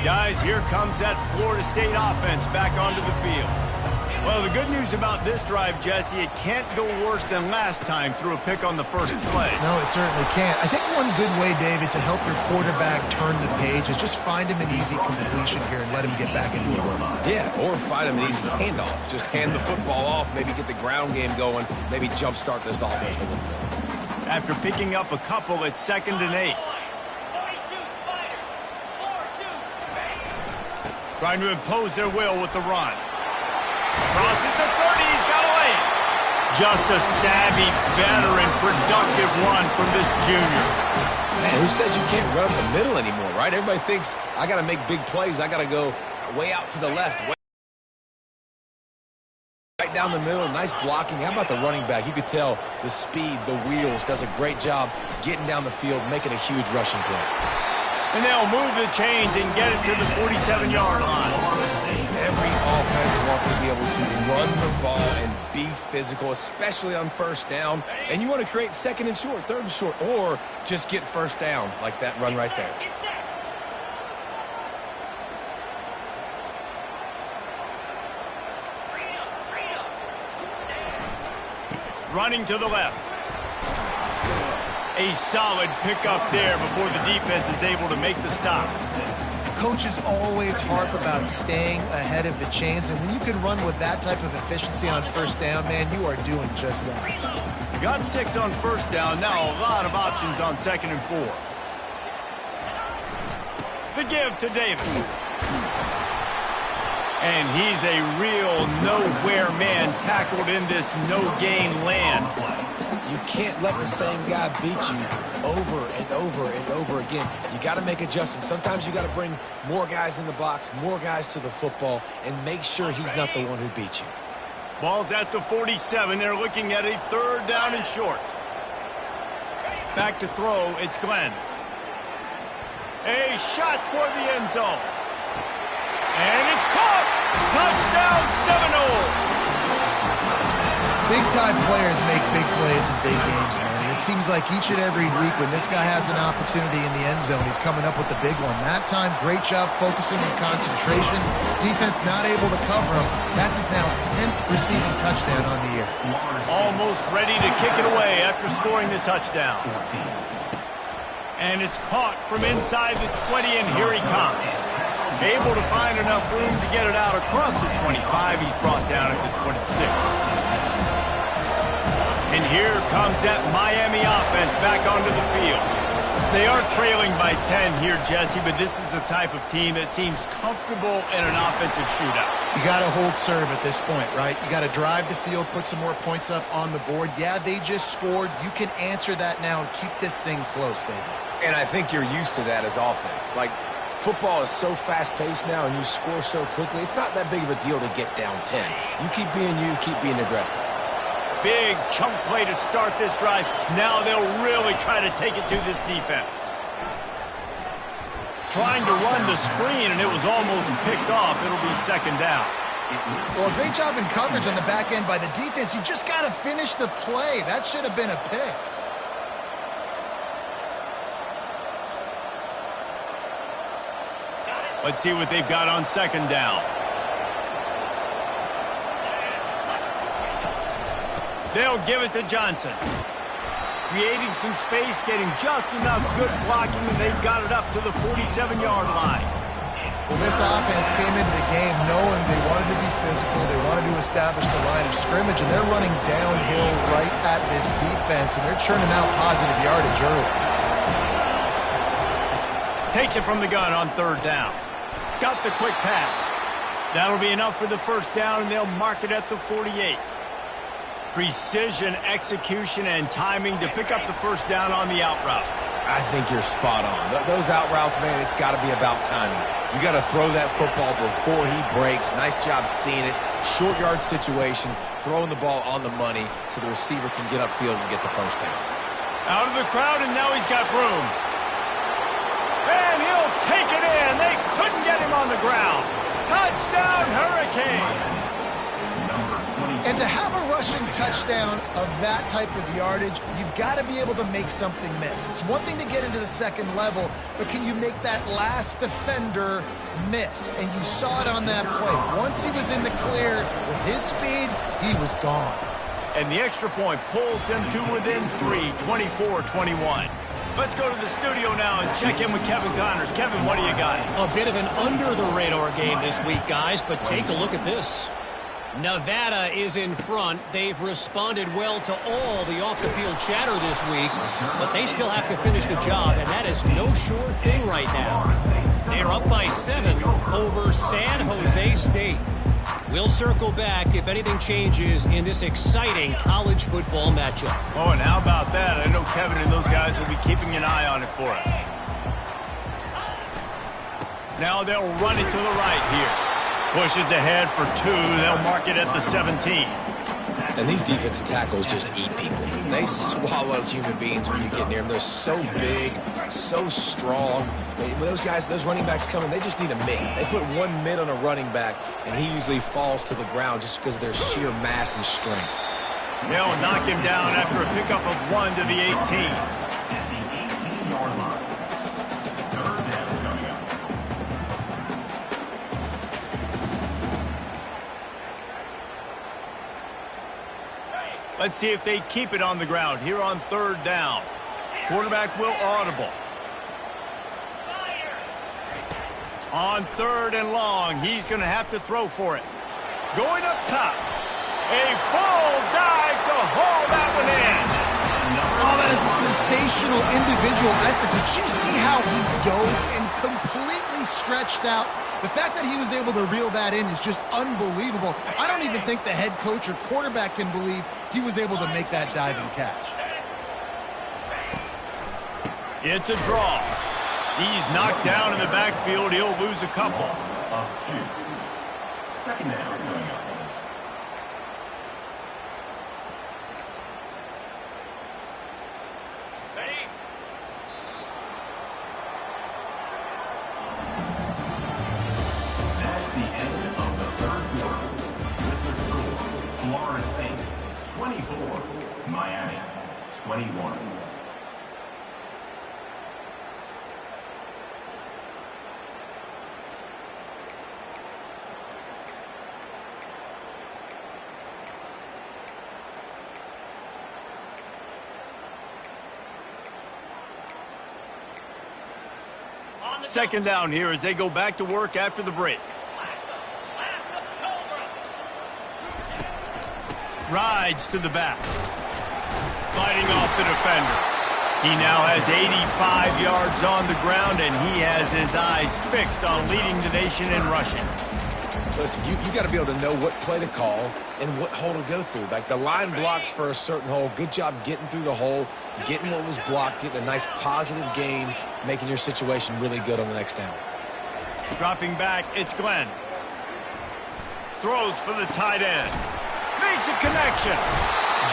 Speaker 1: Guys, here comes that Florida State offense back onto the field. Well, the good news about this drive, Jesse, it can't go worse than last time through a pick on the first play.
Speaker 2: No, it certainly can't. I think one good way, David, to help your quarterback turn the page is just find him an easy completion here and let him get back into the run.
Speaker 3: Yeah, or find him an easy handoff. Just hand the football off, maybe get the ground game going, maybe jumpstart this offense a little bit.
Speaker 1: After picking up a couple, it's 2nd and 8. Trying to impose their will with the run. Crosses the 30, he's got away. Just a savvy, veteran, productive run from this junior.
Speaker 3: Man, who says you can't run up the middle anymore, right? Everybody thinks, I got to make big plays. I got to go way out to the left. Right down the middle, nice blocking. How about the running back? You could tell the speed, the wheels, does a great job getting down the field, making a huge rushing play.
Speaker 1: And they'll move the chains and get it to the 47-yard line.
Speaker 3: Every offense wants to be able to run the ball and be physical, especially on first down. And you want to create 2nd and short, 3rd and short, or just get first downs like that run right there.
Speaker 1: Running to the left. A solid pickup there before the defense is able to make the stop.
Speaker 2: Coaches always harp about staying ahead of the chains, and when you can run with that type of efficiency on first down, man, you are doing just that.
Speaker 1: Got 6 on first down. Now a lot of options on 2nd and 4. The give to Davis. And he's a real nowhere man tackled in this no-gain land.
Speaker 3: You can't let the same guy beat you over and over and over again. You got to make adjustments. Sometimes you got to bring more guys in the box, more guys to the football, and make sure he's not the one who beat you.
Speaker 1: Ball's at the 47. They're looking at a 3rd down and short. Back to throw. It's Glenn. A shot toward the end zone. And it's caught. Touchdown Seminole.
Speaker 2: Big-time players make big plays in big games, man. It seems like each and every week when this guy has an opportunity in the end zone, he's coming up with the big one. That time, great job focusing on concentration. Defense not able to cover him. That's his now 10th receiving touchdown on the year.
Speaker 1: Almost ready to kick it away after scoring the touchdown. And it's caught from inside the 20, and here he comes. Able to find enough room to get it out across the 25. He's brought down at the 26. And here comes that Miami offense back onto the field. They are trailing by 10 here, Jesse, but this is the type of team that seems comfortable in an offensive shootout.
Speaker 2: You got to hold serve at this point, right? You got to drive the field, put some more points up on the board. Yeah, they just scored. You can answer that now and keep this thing close, David.
Speaker 3: And I think you're used to that as offense. Like, football is so fast-paced now and you score so quickly, it's not that big of a deal to get down 10. You keep being aggressive.
Speaker 1: Big chunk play to start this drive. Now they'll really try to take it to this defense. Trying to run the screen, and it was almost picked off. It'll be 2nd down.
Speaker 2: Well, a great job in coverage on the back end by the defense. You just got to finish the play. That should have been a pick.
Speaker 1: Let's see what they've got on 2nd down. They'll give it to Johnson. Creating some space, getting just enough good blocking, and they've got it up to the 47-yard line.
Speaker 2: Well, this offense came into the game knowing they wanted to be physical, they wanted to establish the line of scrimmage, and they're running downhill right at this defense, and they're churning out positive yardage early.
Speaker 1: Takes it from the gun on 3rd down. Got the quick pass. That'll be enough for the 1st down, and they'll mark it at the 48. Precision, execution, and timing to pick up the 1st down on the out route.
Speaker 3: I think you're spot on. Those out routes, man, it's got to be about timing. You got to throw that football before he breaks. Nice job seeing it. Short yard situation, throwing the ball on the money so the receiver can get upfield and get the 1st down.
Speaker 1: Out of the crowd, and now he's got room. And he'll take it in. They couldn't get him on the ground. Touchdown, Hurricane.
Speaker 2: And to have a rushing touchdown of that type of yardage, you've got to be able to make something miss. It's one thing to get into the 2nd level, but can you make that last defender miss? And you saw it on that play. Once he was in the clear with his speed, he was gone.
Speaker 1: And the extra point pulls them to within 3, 24-21. Let's go to the studio now and check in with Kevin Connors. Kevin, what do you got?
Speaker 5: A bit of an under-the-radar game this week, guys, but take a look at this. Nevada is in front. They've responded well to all the off-the-field chatter this week, but they still have to finish the job, and that is no sure thing right now. They're up by 7 over San Jose State. We'll circle back if anything changes in this exciting college football matchup.
Speaker 1: Oh, and how about that? I know Kevin and those guys will be keeping an eye on it for us. Now they'll run it to the right here. Pushes ahead for 2. They'll mark it at the 17.
Speaker 3: And these defensive tackles just eat people. They swallow human beings when you get near them. They're so big, so strong. When those guys, those running backs come in, they just need a mid. They put one mid on a running back, and he usually falls to the ground just because of their sheer mass and strength.
Speaker 1: They'll knock him down after a pickup of 1 to the 18.
Speaker 4: At the 18-yard line. 3rd down coming up.
Speaker 1: Let's see if they keep it on the ground here on 3rd down. Quarterback will audible. On 3rd and long, he's going to have to throw for it. Going up top. A full dive to haul that one in.
Speaker 2: Oh, that is a sensational individual effort. Did you see how he dove and completely stretched out? The fact that he was able to reel that in is just unbelievable. I don't even think the head coach or quarterback can believe he was able to make that diving catch.
Speaker 1: It's a draw. He's knocked down in the backfield. He'll lose a couple.
Speaker 4: Of 2. 2nd down coming up. That's the end of the 3rd quarter. With the score, Florida State 24, Miami 21.
Speaker 1: Second down here as they go back to work after the break. Rides to the back. Fighting off the defender. He now has 85 yards on the ground, and he has his eyes fixed on leading the nation in rushing.
Speaker 3: Listen, you got to be able to know what play to call and what hole to go through. Like the line blocks for a certain hole. Good job getting through the hole, getting what was blocked, getting a nice positive gain, making your situation really good on the next down.
Speaker 1: Dropping back, it's Glenn. Throws for the tight end. Makes a connection.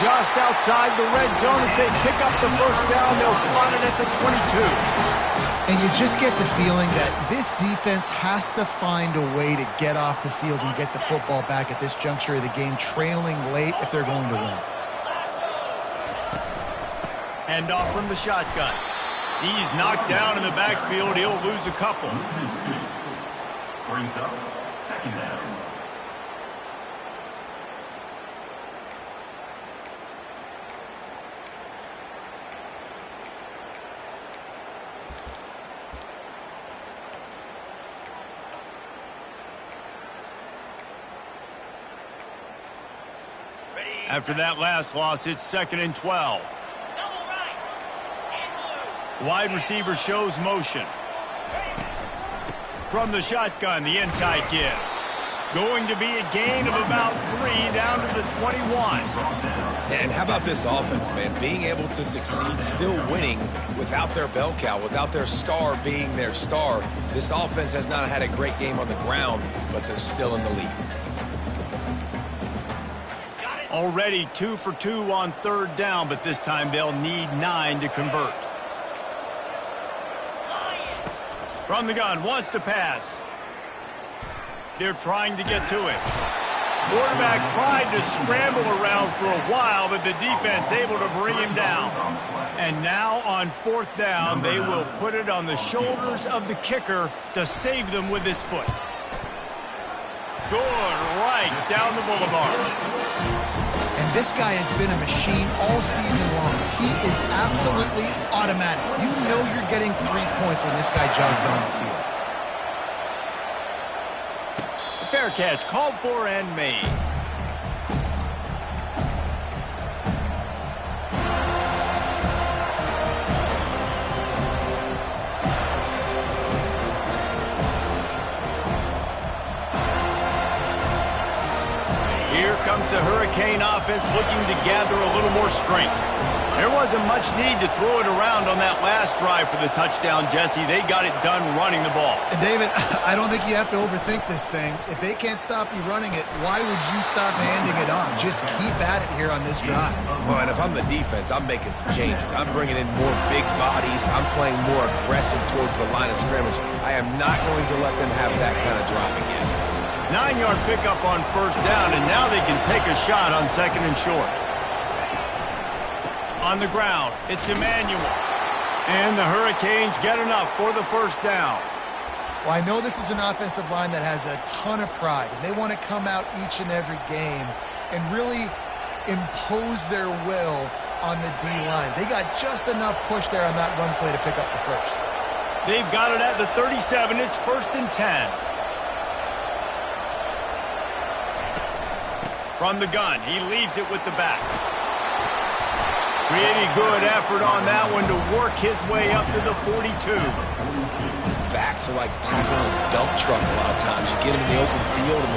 Speaker 1: Just outside the red zone. If they pick up the 1st down, they'll spot it at the 22.
Speaker 2: And you just get the feeling that this defense has to find a way to get off the field and get the football back at this juncture of the game, trailing late if they're going to win.
Speaker 1: Hand off from the shotgun. He's knocked down in the backfield. He'll lose a couple.
Speaker 4: Loses 2. Brings up 2nd down.
Speaker 1: After that last loss, it's 2nd and 12. Wide receiver shows motion. From the shotgun, the inside give. Going to be a gain of about 3 down to the 21.
Speaker 3: And how about this offense, man? Being able to succeed, still winning without their bell cow, without their star being their star. This offense has not had a great game on the ground, but they're still in the lead.
Speaker 1: Already 2 for 2 on 3rd down, but this time they'll need 9 to convert. From the gun, wants to pass. They're trying to get to it. Quarterback tried to scramble around for a while, but the defense able to bring him down. And now on 4th down, they will put it on the shoulders of the kicker to save them with his foot. Good, right down the boulevard.
Speaker 2: And this guy has been a machine all season long. He is absolutely automatic. You know you're getting 3 points when this guy jogs on the field.
Speaker 1: Fair catch, called for and made. Here comes the Hurricane offense looking to gather a little more strength. There wasn't much need to throw it around on that last drive for the touchdown, Jesse. They got it done running the ball.
Speaker 2: And David, I don't think you have to overthink this thing. If they can't stop you running it, why would you stop handing it on? Just keep at it here on this drive.
Speaker 3: Well, and if I'm the defense, I'm making some changes. I'm bringing in more big bodies. I'm playing more aggressive towards the line of scrimmage. I am not going to let them have that kind of drive again.
Speaker 1: 9-yard pickup on 1st down, and now they can take a shot on 2nd and short. On the ground, it's Emmanuel. And the Hurricanes get enough for the 1st down.
Speaker 2: Well, I know this is an offensive line that has a ton of pride, and they want to come out each and every game and really impose their will on the D-line. They got just enough push there on that run play to pick up the 1st.
Speaker 1: They've got it at the 37. It's 1st and 10. From the gun, he leaves it with the back. Pretty good effort on that one to work his way up to the 42.
Speaker 3: Backs are like tackling a dump truck a lot of times. You get them in the open field, and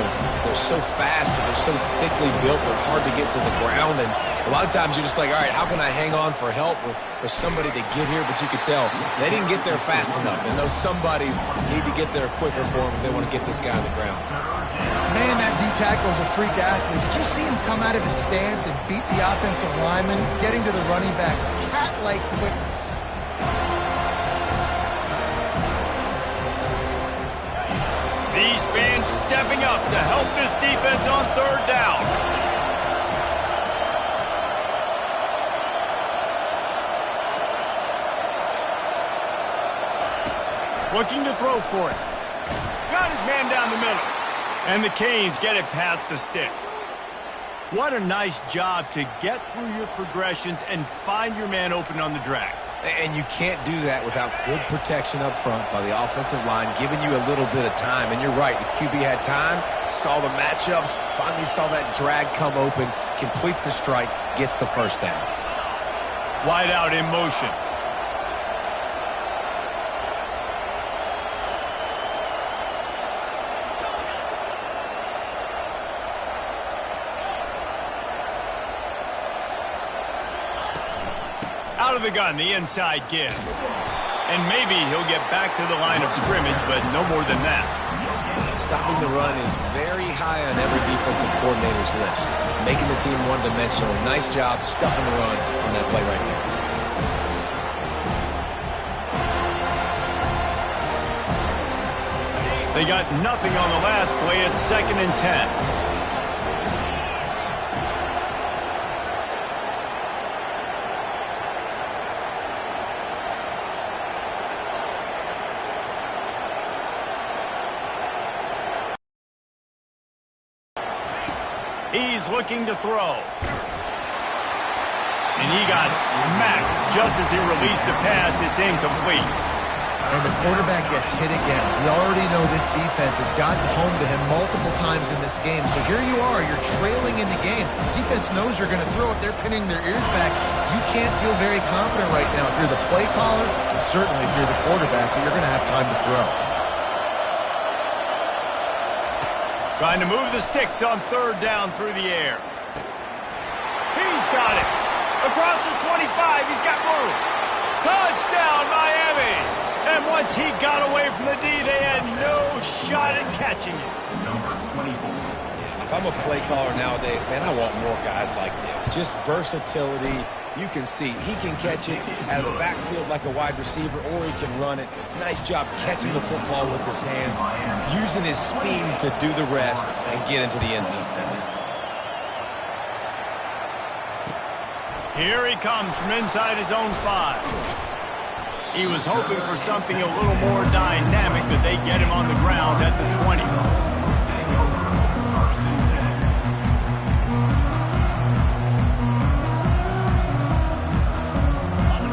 Speaker 3: they're so fast, but they're so thickly built, they're hard to get to the ground. And a lot of times you're just like, all right, how can I hang on for help or for somebody to get here? But you could tell they didn't get there fast enough, and those somebodies need to get there quicker for them if they want to get this guy on the ground.
Speaker 2: Man, that D-tackle is a freak athlete. Did you see him come out of his stance and beat the offensive lineman, getting to the running back? Cat-like quickness.
Speaker 1: These fans stepping up to help this defense on 3rd down. Looking to throw for it. Got his man down the middle. And the Canes get it past the sticks. What a nice job to get through your progressions and find your man open on the drag.
Speaker 3: And you can't do that without good protection up front by the offensive line, giving you a little bit of time. And you're right, the QB had time, saw the matchups, finally saw that drag come open, completes the strike, gets the 1st down.
Speaker 1: Wide out in motion. Out of the gun, the inside give. And maybe he'll get back to the line of scrimmage, but no more than that.
Speaker 3: Stopping the run is very high on every defensive coordinator's list. Making the team one-dimensional. Nice job stuffing the run on that play right there.
Speaker 1: They got nothing on the last play. It's 2nd and 10. He's looking to throw. And he got smacked just as he released the pass. It's incomplete.
Speaker 2: and the quarterback gets hit again. We already know this defense has gotten home to him multiple times in this game. So here you are, you're trailing in the game. Defense knows you're going to throw it. They're pinning their ears back. You can't feel very confident right now if you're the play caller, and certainly if you're the quarterback, that you're going to have time to throw.
Speaker 1: Trying to move the sticks on third down through the air. He's got it. Across the 25, he's got room. Touchdown, Miami! And once he got away from the D, they had no shot at catching it.
Speaker 4: Number 24.
Speaker 3: If I'm a play caller nowadays, man, I want more guys like this. Just versatility. You can see he can catch it out of the backfield like a wide receiver, or he can run it. Nice job catching the football with his hands, using his speed to do the rest and get into the end zone.
Speaker 1: Here he comes from inside his own 5. He was hoping for something a little more dynamic, but they get him on the ground at the 20.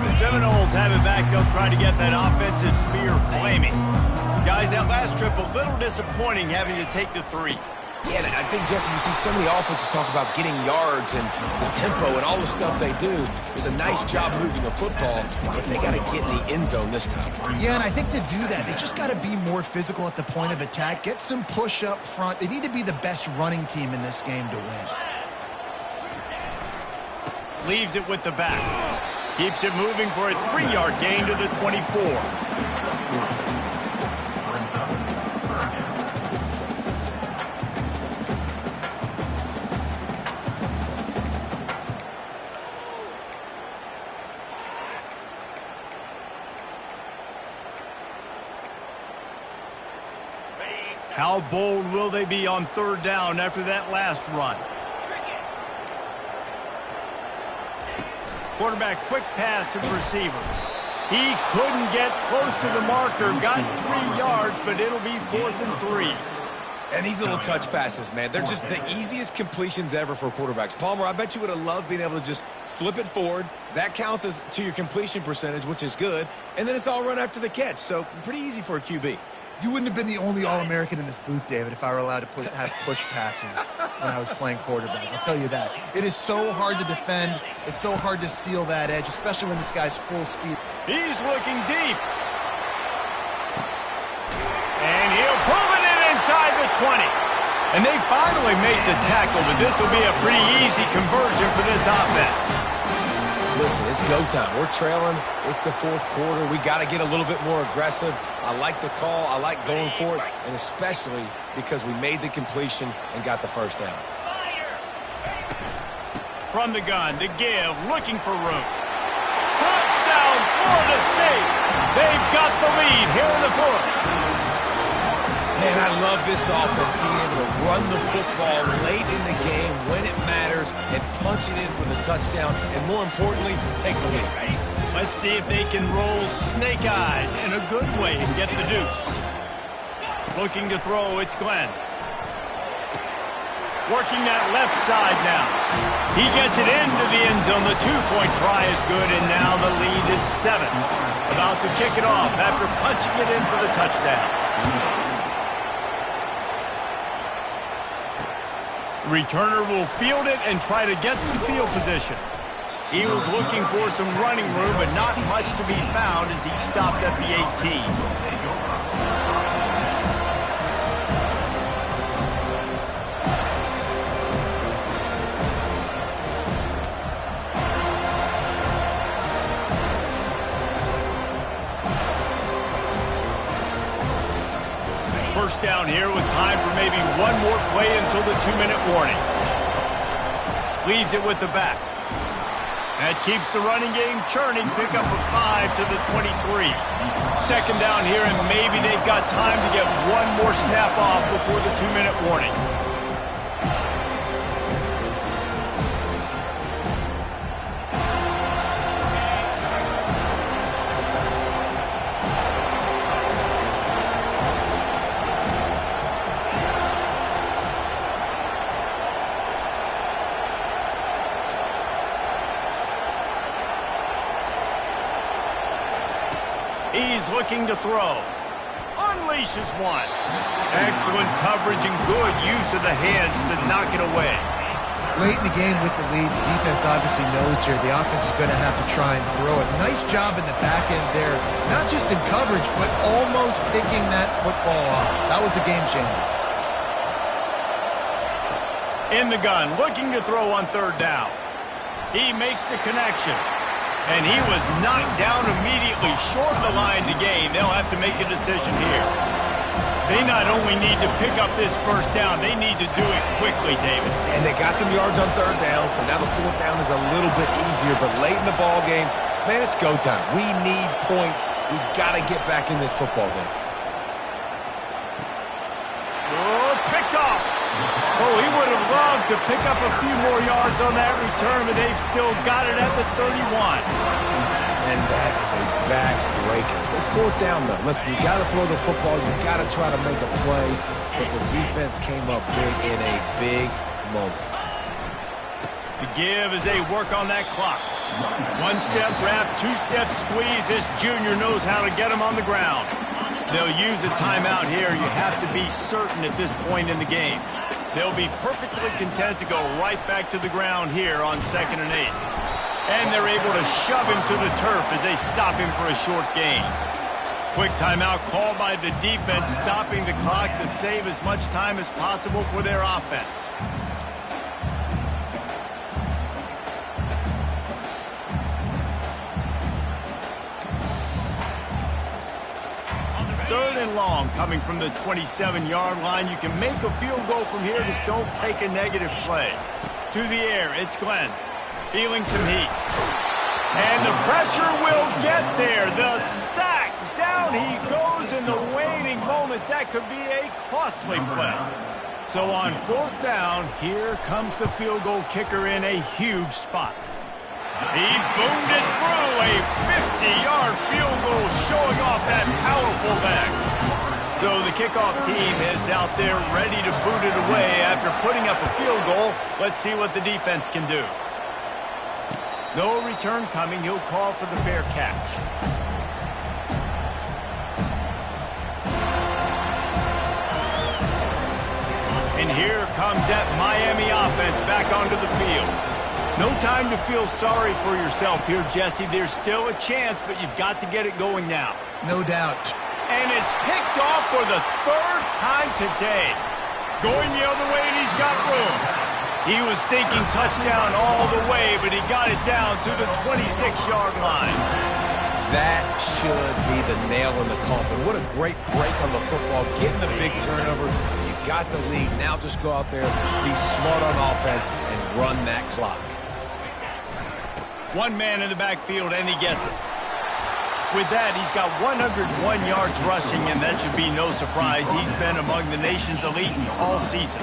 Speaker 1: The Seminoles have it back. They'll try to get that offensive spear flaming. Guys, that last trip a little disappointing having to take the 3.
Speaker 3: Yeah, and I think, Jesse, you see so many offenses talk about getting yards and the tempo and all the stuff they do. It was a nice job moving the football, but they got to get in the end zone this time.
Speaker 2: Yeah, and I think to do that, they just got to be more physical at the point of attack, get some push up front. They need to be the best running team in this game to win.
Speaker 1: Leaves it with the back. Keeps it moving for a 3-yard gain to the 24. How bold will they be on third down after that last run? Quarterback quick pass to the receiver. He couldn't get close to the marker. Got 3 yards, but it'll be 4th and 3.
Speaker 3: And these little touch passes, man, they're just the easiest completions ever for quarterbacks. Palmer, I bet you would have loved being able to just flip it forward. That counts as to your completion percentage, which is good. And then it's all run after the catch. So pretty easy for a QB.
Speaker 2: You wouldn't have been the only All-American in this booth, David, if I were allowed to have push passes when I was playing quarterback. I'll tell you that. It is so hard to defend. It's so hard to seal that edge, especially when this guy's full speed.
Speaker 1: He's looking deep. And he'll pull it in inside the 20. And they finally make the tackle, but this will be a pretty easy conversion for this offense.
Speaker 3: Listen, it's go time. We're trailing. It's the 4th quarter. We got to get a little bit more aggressive. I like the call. I like going for it, and especially because we made the completion and got the first down.
Speaker 1: From the gun, to give, looking for room. Touchdown, Florida State. They've got the lead here in the 4th.
Speaker 3: Man, I love this offense, being able to run the football late in the game when it matters and punch it in for the touchdown, and more importantly, take the lead.
Speaker 1: Let's see if they can roll snake eyes in a good way and get the deuce. Looking to throw, it's Glenn. Working that left side now. He gets it into the end zone. The 2-point try is good, and now the lead is 7. About to kick it off after punching it in for the touchdown. Returner will field it and try to get some field position. Eagles looking for some running room, but not much to be found as he stopped at the 18. First down here with time for maybe one more play until the 2-minute warning. Leaves it with the back. That keeps the running game churning. Pick up a 5 to the 23. Second down here, and maybe they've got time to get one more snap off before the 2-minute warning. He's looking to throw. Unleashes one. Excellent coverage and good use of the hands to knock it away.
Speaker 2: Late in the game with the lead, the defense obviously knows here the offense is going to have to try and throw it. Nice job in the back end there, not just in coverage, but almost picking that football off. That was a game changer.
Speaker 1: In the gun, looking to throw on third down. He makes the connection. And he was knocked down immediately short of the line to gain. They'll have to make a decision here. They not only need to pick up this first down, they need to do it quickly, David.
Speaker 3: And they got some yards on third down, so now the fourth down is a little bit easier. But late in the ball game, man, it's go time. We need points. We got to get back in this football game.
Speaker 1: Oh, picked off. Oh, he would have loved to pick up a few more yards on that return, but they've still got it at the 31.
Speaker 3: And that is a back-breaker. It's fourth down, though. Listen, you got to throw the football. You got to try to make a play. But the defense came up big in a big moment.
Speaker 1: The give as they work on that clock. One-step wrap, two-step squeeze. This junior knows how to get him on the ground. They'll use a timeout here. You have to be certain at this point in the game. They'll be perfectly content to go right back to the ground here on 2nd and 8. And they're able to shove him to the turf as they stop him for a short gain. Quick timeout called by the defense, stopping the clock to save as much time as possible for their offense. Third and long coming from the 27-yard line. You can make a field goal from here. Just don't take a negative play. To the air, it's Glenn. Feeling some heat. And the pressure will get there. The sack. Down he goes in the waning moments. That could be a costly play. So on fourth down, here comes the field goal kicker in a huge spot. He boomed it through a 50-yard field goal, showing off that powerful back. So the kickoff team is out there ready to boot it away after putting up a field goal. Let's see what the defense can do. No return coming. He'll call for the fair catch. And here comes that Miami offense back onto the field. No time to feel sorry for yourself here, Jesse. There's still a chance, but you've got to get it going now.
Speaker 2: No doubt.
Speaker 1: And it's picked off for the third time today. Going the other way, and he's got room. He was thinking touchdown all the way, but he got it down to the 26-yard line.
Speaker 3: That should be the nail in the coffin. What a great break on the football. Getting the big turnover. You got the lead. Now just go out there, be smart on offense, and run that clock.
Speaker 1: One man in the backfield, and he gets it. With that, he's got 101 yards rushing, and that should be no surprise. He's been among the nation's elite all season.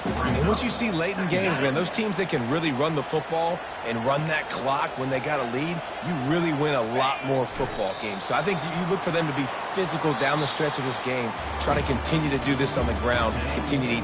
Speaker 3: And what you see late in games, man, those teams that can really run the football and run that clock when they got a lead, you really win a lot more football games. So I think you look for them to be physical down the stretch of this game, try to continue to do this on the ground, continue to